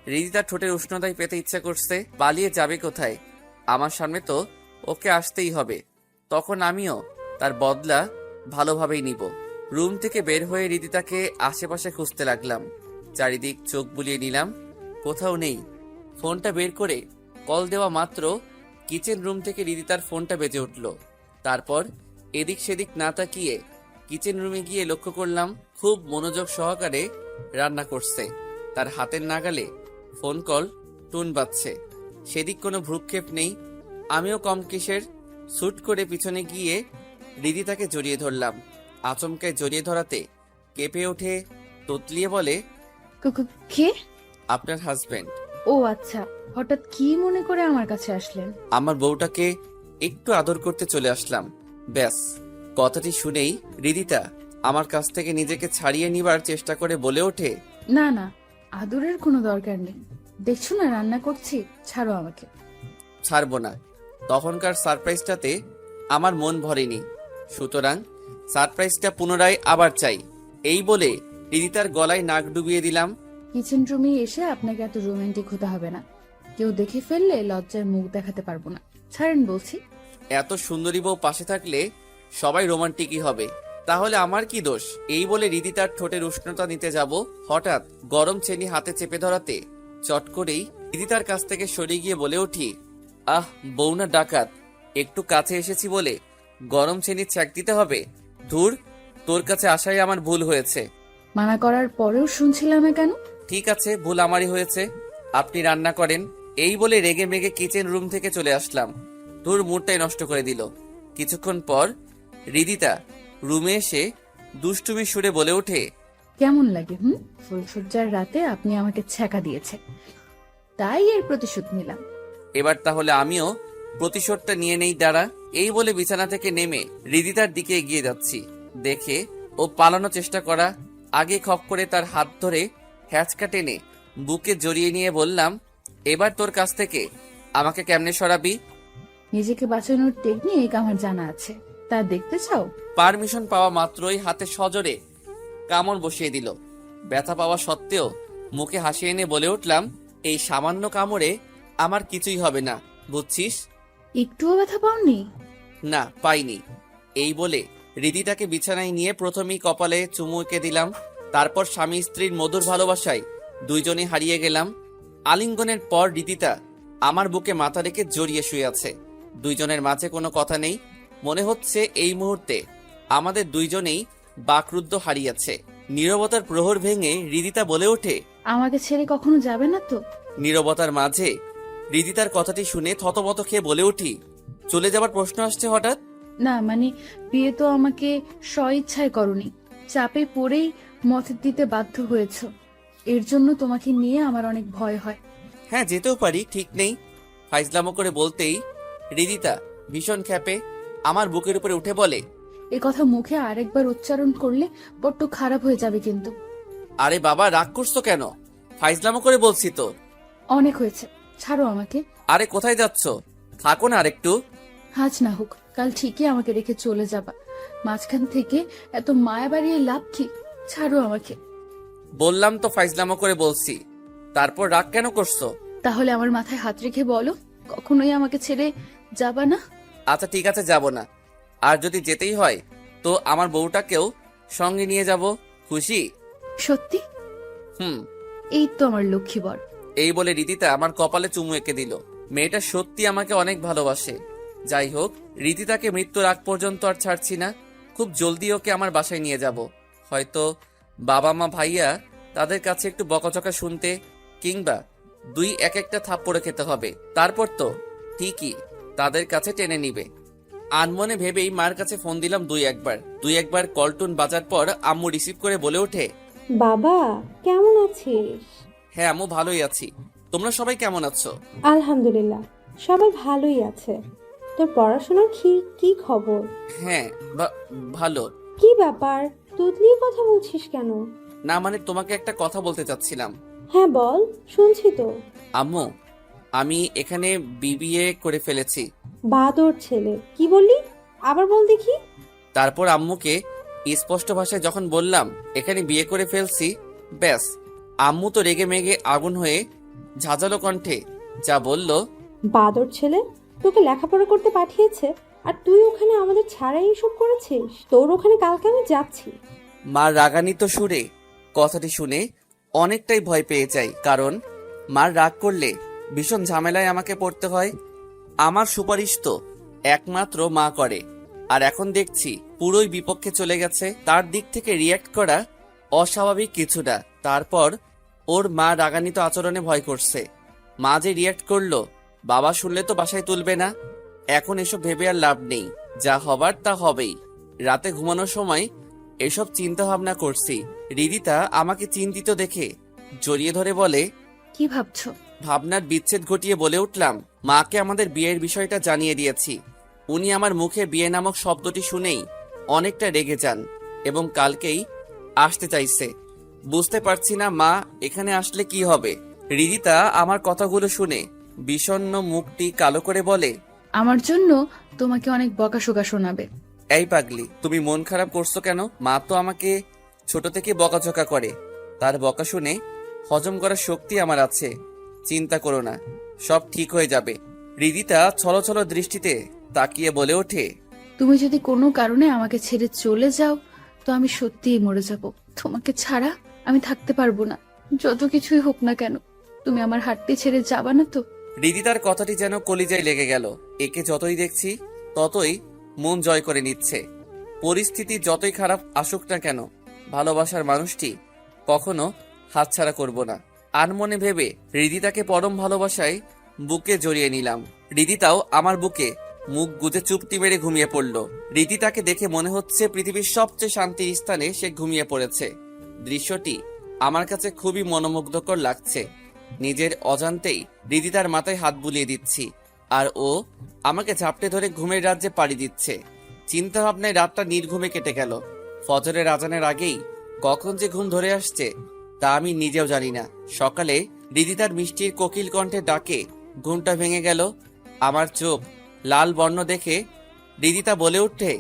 হৃদিতার ঠোঁটের উষ্ণতায় পেতে ইচ্ছা করছে। পালিয়ে যাবে কোথায়? আমার সামনে তো ওকে আসতেই হবে, তখন আমিও তার বদলা ভালোভাবেই নিব। রুম থেকে বের হয়ে হৃদিতাকে আশেপাশে খুঁজতে লাগলাম। চারিদিক চোখ বুলিয়ে নিলাম, কোথাও নেই। ফোনটা বের করে কল দেওয়া মাত্র কিচেন রুম থেকে হৃদিতার ফোনটা বেজে উঠল। তারপর এদিক সেদিক না তাকিয়ে কিচেন রুমে গিয়ে লক্ষ্য করলাম খুব মনোযোগ সহকারে রান্না করছে। তার হাতের নাগালে ফোন কল টুন বাজছে, সেদিক কোনো ভ্রুক্ষেপ নেই। আমিও কম কিসের স্যুট করে পিছনে গিয়ে হৃদিতাকে জড়িয়ে ধরলাম। আচমকায় জড়িয়ে ধরাতে কেঁপে ওঠে, তোতলিয়ে বলে, কে? আপনার হাজবেন্ড। ও আচ্ছা, হঠাৎ কি মনে করে আমার কাছে আসলেন? আমার বউটাকে একটু আদর করতে চলে আসলাম। ব্যাস, কথাটি শুনেই হৃদিতা আমার কাছ থেকে নিজেকে ছাড়িয়ে নিবার চেষ্টা করে বলে ওঠে, না না, আদরের কোনো দরকার নেই, দেখছো না রান্না করছি, ছাড়ো আমাকে। ছাড়বো না। তখনকার সারপ্রাইজটাতে আমার মন ভরেনি, সুতরাং সারপ্রাইজটা পুনরায় আবার চাই। এই বলে হৃদিতার গলায় নাক ডুবিয়ে দিলাম। কিচেন রুমে এসে আপনাকে এত রোমান্টিক হতে হবে না, কেউ দেখে ফেললে লজ্জায় মুখ দেখাতে পারবো না, ছাড়েন বলছি। এত সুন্দরী বউ পাশে থাকলে সবাই রোমান্টিকই হবে, তাহলে আমার কি দোষ? এই বলে হৃদিতার ঠোঁটের উষ্ণতা নিতে যাব, হঠাৎ গরম চেনি হাতে চেপে ধরাতে চট করেই রিদিতার কাছ থেকে সরে গিয়ে বলে উঠি, আহ বউ না ডাকাত, একটু কাছে এসেছি বলে গরম চিনি ছ্যাক দিতে হবে? ধুর, তোর কাছে আসাই আমার ভুল হয়েছে। মানা করার পরেও শুনছিলাম না কেন? ঠিক আছে, ভুল আমারই হয়েছে। আপনি রান্না করেন। এই বলে রেগে মেগে কিচেন রুম থেকে চলে আসলাম। তোর মুডটাই নষ্ট করে দিল। কিছুক্ষণ পর রিদিতা রুমে এসে দুষ্টুমি সুরে বলে ওঠে, কেমন লাগে ফুলসজ্জার রাতে আপনি আমাকে ছ্যাঁকা দিয়েছে, তাই এর প্রতিশোধ নিলাম। এবার তাহলে আমিও প্রতিশোধটা নিয়ে নেই, দাঁড়া। এই বলে বিছানা থেকে নেমে রিদিতার দিকে এগিয়ে যাচ্ছি। দেখে ও পালানোর চেষ্টা করা আগে খপ করে তার হাত ধরে হ্যাচকা টেনে বুকে জড়িয়ে নিয়ে বললাম, এবার তোর কাছ থেকে আমাকে কেমনে সরাবি? নিজেকে বাঁচানোর টেকনিক আমার জানা আছে, তা দেখতে চাও? পারমিশন পাওয়া মাত্রই হাতে সজোরে কামড় বসিয়ে দিল। ব্যথা পাওয়া সত্ত্বেও মুখে হাসি এনে বলে উঠলাম, এই সামান্য কামড়ে আমার কিছুই হবে না, বুঝছিস? একটুও ব্যথা পাওনি? না, পাইনি। এই বলে রিদিতাকে বিছানায় নিয়ে প্রথমেই কপালে চুমু এঁকে দিলাম। তারপর স্বামী স্ত্রীর মধুর ভালোবাসায় দুইজনে হারিয়ে গেলাম। আলিঙ্গনের পর রিদিতা আমার বুকে মাথা রেখে জড়িয়ে শুয়ে আছে। দুইজনের মাঝে কোনো কথা নেই। মনে হচ্ছে এই মুহূর্তে আমাদের দুইজনেই বাকরুদ্ধ হারিয়েছে। নীরবতার প্রহর ভেঙে রিদিতা বলে ওঠে, আমাকে ছেড়ে কখনো যাবে না তো? নীরবতার মাঝে রিদিতার কথাটি শুনে থতমত খেয়ে বলে উঠি, চলে যাবার প্রশ্ন আসছে হঠাৎ? না মানে, বিয়ে তো আমাকে স্বইচ্ছায় করনি, চাপে পড়েই মত দিতে বাধ্য হয়েছ। এর জন্য তোমাকে নিয়ে আমার অনেক ভয় হয়। হ্যাঁ, যেতেও পারি, ঠিক নেই। ফাইজলামো করে বলতেই রিদিতা ভীষণ ক্ষেপে আমার বুকের উপরে উঠে বলে, এ কথা মুখে আরেকবার উচ্চারণ করলে বড্ড খারাপ হয়ে যাবে কিন্তু। আরে বাবা, রাগ করছো কেন? ফাইজলামো করে বলছি তো। অনেক হয়েছে, ছাড়ো আমাকে। আরে কোথায় যাচ্ছ? থাকো না আরেকটু। আজ না হোক, কাল ঠিকই আমাকে রেখে চলে যাবা। মাঝখান থেকে এত মায়া বাড়িয়ে লাভ কি? ছাড়ো আমাকে। বললাম তো ফাইজলামো করে বলছি, তারপর রাগ কেন করছো? তাহলে আমার মাথায় হাত রেখে বলো, কখনোই আমাকে ছেড়ে যাবা না। আচ্ছা ঠিক আছে, যাব না। আর যদি যেতেই হয় তো আমার বউটাকেও সঙ্গে নিয়ে যাব। খুশি? সত্যি? হুম। এই তো আমার লক্ষ্মী বর। এই বলে রিদিতা আমার কপালে চুমু এঁকে দিল। মেয়েটা সত্যি আমাকে অনেক ভালোবাসে। যাই হোক, রিদিতাকে মৃত্যুর আগ পর্যন্ত আর ছাড়ছি না। খুব জলদি ওকে আমার বাসায় নিয়ে যাব। হয়তো বাবা মা ভাইয়া তাদের কাছে একটু বকাঝকা শুনতে, কিংবা দুই এক একটা থাপ্পড়ে খেতে হবে। তারপর তো ঠিকই তাদের কাছে টেনে নিবে। আনমনে ভেবেই মার কাছে ফোন দিলাম দুই একবার কলটুন বাজার পর আম্মু রিসিভ করে বলে ওঠে, বাবা কেমন আছিস? হ্যাঁ আম্মু, ভালোই আছি। তোমরা সবাই কেমন আছো? আলহামদুলিল্লাহ, সবাই ভালোই আছে। তোর পড়াশোনার কি খবর? হ্যাঁ, ভালো। কি ব্যাপার, তুতলিয়ে কথা বলছিস কেন? না মানে, তোমাকে একটা কথা বলতে চাচ্ছিলাম। হ্যাঁ বল, শুনছি তো। আম্মু, আমি এখানে বিবিএ করে ফেলেছি। বাদর ছেলে, কি বললি? আবার বল দেখি। তারপর আম্মুকে স্পষ্ট ভাষায় যখন বললাম এখানে বিয়ে করে ফেলছি, ব্যাস আম্মু তো রেগে মেগে আগুন হয়ে ঝাঁঝালো কণ্ঠে যা বলল, বাদর ছেলে, তোকে লেখাপড়া করতে পাঠিয়েছে আর তুই ওখানে আমাদের ছাড়াই এসব করেছিস? তোর ওখানে কালকে আমি যাচ্ছি। মার রাগান্বিত সুরে কথাটি শুনে অনেকটাই ভয় পেয়ে যাই, কারণ মার রাগ করলে ভীষণ ঝামেলায় আমাকে পড়তে হয়। আমার সুপারিশ তো একমাত্র মা করে, আর এখন দেখছি পুরোই বিপক্ষে চলে গেছে। তার দিক থেকে রিয়্যাক্ট করা অস্বাভাবিক কিছু না। তারপর ওর মা রাগান্বিত আচরণে ভয় করছে। মা যে রিয়্যাক্ট করলো, বাবা শুনলে তো বাসায় তুলবে না। এখন এসব ভেবে আর লাভ নেই, যা হবার তা হবেই। রাতে ঘুমানোর সময় এসব চিন্তা ভাবনা করছি। রিদিতা আমাকে চিন্তিত দেখে জড়িয়ে ধরে বলে, কি ভাবছো? ভাবনার বিচ্ছেদ ঘটিয়ে বলে উঠলাম, মাকে আমাদের বিয়ের বিষয়টা জানিয়ে দিয়েছি। উনি আমার মুখে বিয়ে নামক শব্দটি শুনেই অনেকটা রেগে যান এবং কালকেই আসতে চাইছে। বুঝতে পারছি না মা এখানে আসলে কি হবে। রিদিতা আমার কথাগুলো শুনে বিষণ্ণ মুখটি কালো করে বলে, আমার জন্য তোমাকে অনেক বকাশোকা শোনাবে। এই পাগলি, তুমি মন খারাপ করছো কেন? মা তো আমাকে ছোট থেকে বকাঝকা করে, তার বকা শুনে হজম করার শক্তি আমার আছে। চিন্তা করো না, সব ঠিক হয়ে যাবে। রিদিতা ছলছল দৃষ্টিতে তাকিয়ে বলে ওঠে, তুমি যদি কোনো কারণে আমাকে ছেড়ে চলে যাও তো আমি সত্যিই মরে যাব। তোমাকে ছাড়া আমি থাকতে পারবো না, যত কিছুই হোক না কেন। তুমি আমার হাঁটতে ছেড়ে যাবা না তো? রিদিতার কথাটি যেন কলিজায় লেগে গেল। একে যতই দেখছি ততই মন জয় করে নিচ্ছে। পরিস্থিতি যতই খারাপ আসুক না কেন, ভালোবাসার মানুষটি কখনো হাতছাড়া করব না। আনমনে ভেবে রিদিতাকে পরম ভালোবাসায় বুকে জড়িয়ে নিলাম। রিদিতাও আমার বুকে মুখ গুজে চুপটি মেরে ঘুমিয়ে পড়ল। রিদিতাকে দেখে মনে হচ্ছে পৃথিবীর সবচেয়ে শান্তির স্থানে সে ঘুমিয়ে পড়েছে। দৃশ্যটি আমার কাছে খুবই মনোমুগ্ধকর লাগছে। নিজের অজান্তেই রিদিতার মাথায় হাত বুলিয়ে দিচ্ছি, আর ও আমাকে ঝাপটে ধরে ঘুমের রাজ্যে পাড়ি দিচ্ছে। চিন্তা ভাবনায় রাতটা নির্ঘুমে কেটে গেল। ফজরের আজানের আগেই কখন যে ঘুম ধরে আসছে তা আমি নিজেও জানি না। সকালে রিদিতার মিষ্টির কোকিল কণ্ঠে ডাকে ঘুমটা ভেঙে গেল। আমার চোখ লাল বর্ণ দেখে রিদিতা বলে ওঠে,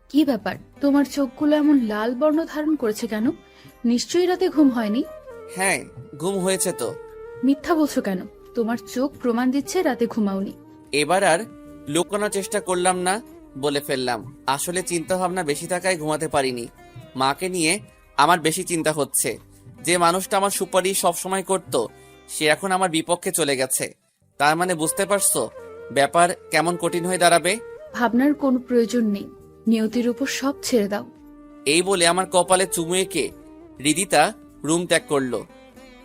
কি ব্যাপার, তোমার চোখগুলো এমন লাল বর্ণ ধারণ করেছে কেন? নিশ্চয়ই রাতে ঘুম হয়নি। হ্যাঁ, ঘুম হয়েছে তো। মিথ্যা বলছো কেন? তোমার চোখ প্রমাণ দিচ্ছে রাতে ঘুমাওনি। এবার আর লুকানোর চেষ্টা করলাম না, বলে ফেললাম। আসলে চিন্তা ভাবনা বেশি থাকায় ঘুমাতে পারিনি। মাকে নিয়ে আমার বেশি চিন্তা হচ্ছে। যে মানুষটা আমার সুপারিশ সবসময় করত সে এখন আমার বিপক্ষে চলে গেছে। তার মানে বুঝতে পারছো ব্যাপার কেমন কঠিন হয়ে দাঁড়াবে। ভাবনার কোনো প্রয়োজন নেই, নিয়তির উপর সব ছেড়ে দাও। এই বলে আমার কপালে চুমু এঁকে রিদিতা রুম ত্যাগ করলো।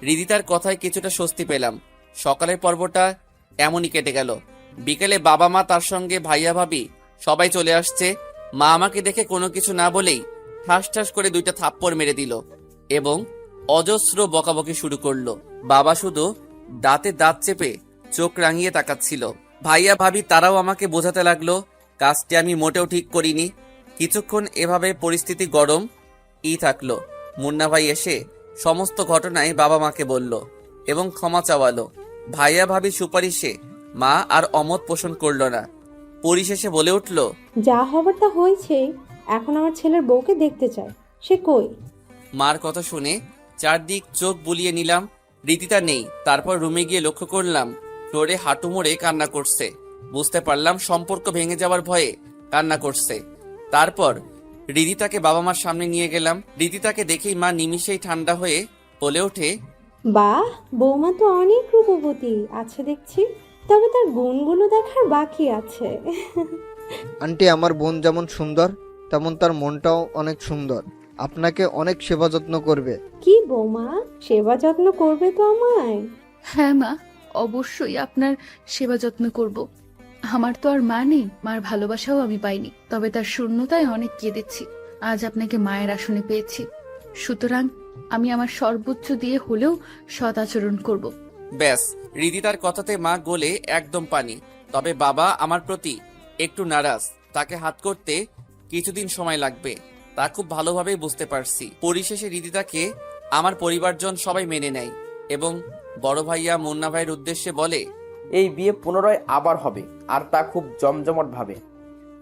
রিদিতার কথায় কিছুটা স্বস্তি পেলাম। সকালের পর্বটা এমনই কেটে গেল। বিকেলে বাবা মা তার সঙ্গে ভাইয়া ভাবি সবাই চলে আসছে। মা আমাকে দেখে কোনো কিছু না বলেই ঠাস ঠাস করে 2টা থাপ্পড় মেরে দিল এবং অজস্র বকাবকি শুরু করলো। বাবা শুধু দাঁতে দাঁত চেপে চোখ রাঙিয়ে তাকাচ্ছিল। ভাইয়া ভাবি তারাও আমাকে বোঝাতে লাগলো কাজটি আমি মোটেও ঠিক করিনি। কিছুক্ষণ এভাবে পরিস্থিতি গরম থাকলো। মুন্না ভাই এসে সমস্ত ঘটনায় বাবা মাকে বলল এবং ক্ষমা চাওয়ালো। ভাইয়া ভাবি সুপারিশে মা আর অমত পোষণ করলো না। পরিশেষে বলে উঠল, যা হবার তা হয়েছে, এখন আমার ছেলের বউকে দেখতে চাই, সে কই? মার কথা শুনে চারদিক চোখ বুলিয়ে নিলাম। রীতিতা নেই। তারপর রুমে গিয়ে লক্ষ্য করলাম ফ্লোরে হাঁটু মুড়ে কান্না করছে। বুঝতে পারলাম সম্পর্ক ভেঙে যাওয়ার ভয়ে কান্না করছে। তারপর রিদিতাকে বাবা মার সামনে নিয়ে গেলাম। রিদিতাকে দেখেই মা নিমিষেই ঠান্ডা হয়ে বলে ওঠে, বাহ, বৌমা তো অনেক রূপবতী আছে দেখছি, তবে তার গুণগুলো দেখার বাকি আছে। আন্টি, আমার বোন যেমন সুন্দর তেমন তার মনটাও অনেক সুন্দর। আপনাকে অনেক সেবা যত্ন করবে। কি বৌমা, সেবা যত্ন করবে তো আমায়? হ্যাঁ মা, অবশ্যই আপনার সেবা যত্ন করব। আমার তো আর মা নেই, মার ভালোবাসাও আমি পাইনি, তবে তার শূন্যতায় অনেক কেঁদেছি। আজ আপনাকে মায়ের আসনে পেয়েছি, সুতরাং আমি আমার সর্বোচ্চ দিয়ে হলেও সৎ আচরণ করব। ব্যাস। রিদিতার কথাতে মা গলে একদম পানি। তবে বাবা আমার প্রতি একটু নারাজ। তাকে হাত করতে কিছুদিন সময় লাগবে, তা খুব ভালোভাবেই বুঝতে পারছি। পরিশেষে রিদিতাকে আমার পরিবারজন সবাই মেনে নেয় এবং বড় ভাইয়া মুন্না ভাইয়ের উদ্দেশ্যে বলে, এই বিয়ে পুনরায় আবার হবে, আর তা খুব জমজমট ভাবে।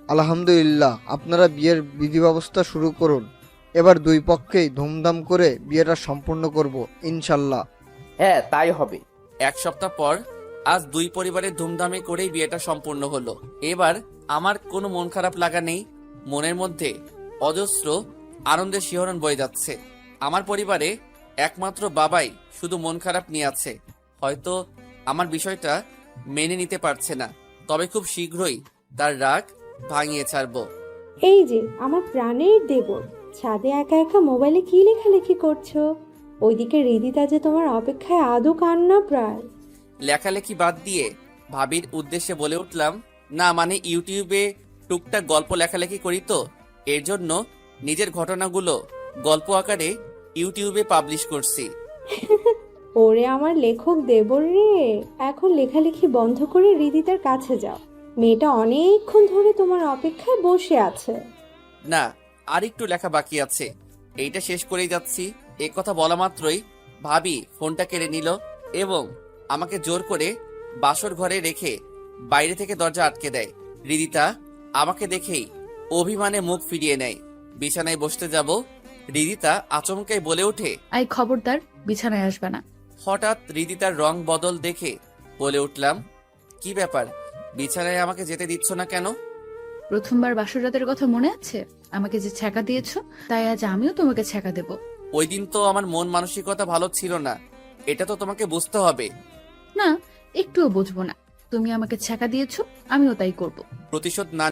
আলহামদুলিল্লাহ, আপনারা বিয়ের বিধি ব্যবস্থা শুরু করুন। এবার দুই পক্ষেই ধুমধাম করে বিয়েটা সম্পূর্ণ করব ইনশাল্লাহ। হ্যাঁ, তাই হবে। 1 সপ্তাহ পর আজ দুই পরিবারের ধুমধামে করেই বিয়েটা সম্পূর্ণ হলো। এবার আমার কোনো মন খারাপ লাগা নেই। মনের মধ্যে অজস্র আনন্দের শিহরণ বয়ে যাচ্ছে। আমার পরিবারে একমাত্র বাবাই শুধু মন খারাপ নিয়ে আছে। হয়তো আমার বিষয়টা মেনে নিতে পারছে না, তবে খুব শীঘ্রই তার রাগ ভাঙিয়ে ছাড়বো। এই যে আমার প্রাণের দেবর, ছাদে একা একা মোবাইলে কি লেখালেখি করছো? ওইদিকে রিদিতা যে তোমার অপেক্ষায় আদৌ কান্না প্রায়। লেখালেখি বাদ দিয়ে ভাবির উদ্দেশ্যে বলে উঠলাম, না মানে ইউটিউবে টুকটাক গল্প লেখালেখি করি তো, এর জন্য নিজের ঘটনাগুলো গল্প আকারে ইউটিউবে পাবলিশ করছি। ওরে আমার লেখক দেবর রে, এখন লেখালেখি বন্ধ করে রিদিতার কাছে যাও। মেয়েটা অনেকক্ষণ ধরে তোমার অপেক্ষায় বসে আছে। না, আর একটু লেখা বাকি আছে, এইটা শেষ করেই যাচ্ছি। এ কথা বলা মাত্রই ভাবি ফোনটা কেড়ে নিল এবং আমাকে জোর করে বাসর ঘরে রেখে বাইরে থেকে দরজা আটকে দেয়। রিদিতা আমাকে দেখেই অভিমানে মুখ ফিরিয়ে নেয়। বিছানায় বসতে যাব, রিদিতা আচমকাই বলে ওঠে, আই খবরদার, বিছানায় আসবে না। হঠাৎ রিদিতার রং বদল দেখে বলে উঠলাম, কি ব্যাপার, বিছানায় আমাকে যেতে দিচ্ছ না কেন? প্রথমবার বাসর রাতের কথা মনে আছে? আমাকে যে ছ্যাঁকা দিয়েছো, তাই আজ আমিও তোমাকে ছ্যাঁকা দেব। ওই দিন তো আমার মন মানসিকতা ভালো ছিল না, এটা তো তোমাকে বুঝতে হবে। না, একটুও বুঝবো না। তুমি আমাকে ছ্যাঁকা দিয়েছো, আমিও তাই করব। প্রতিশোধ না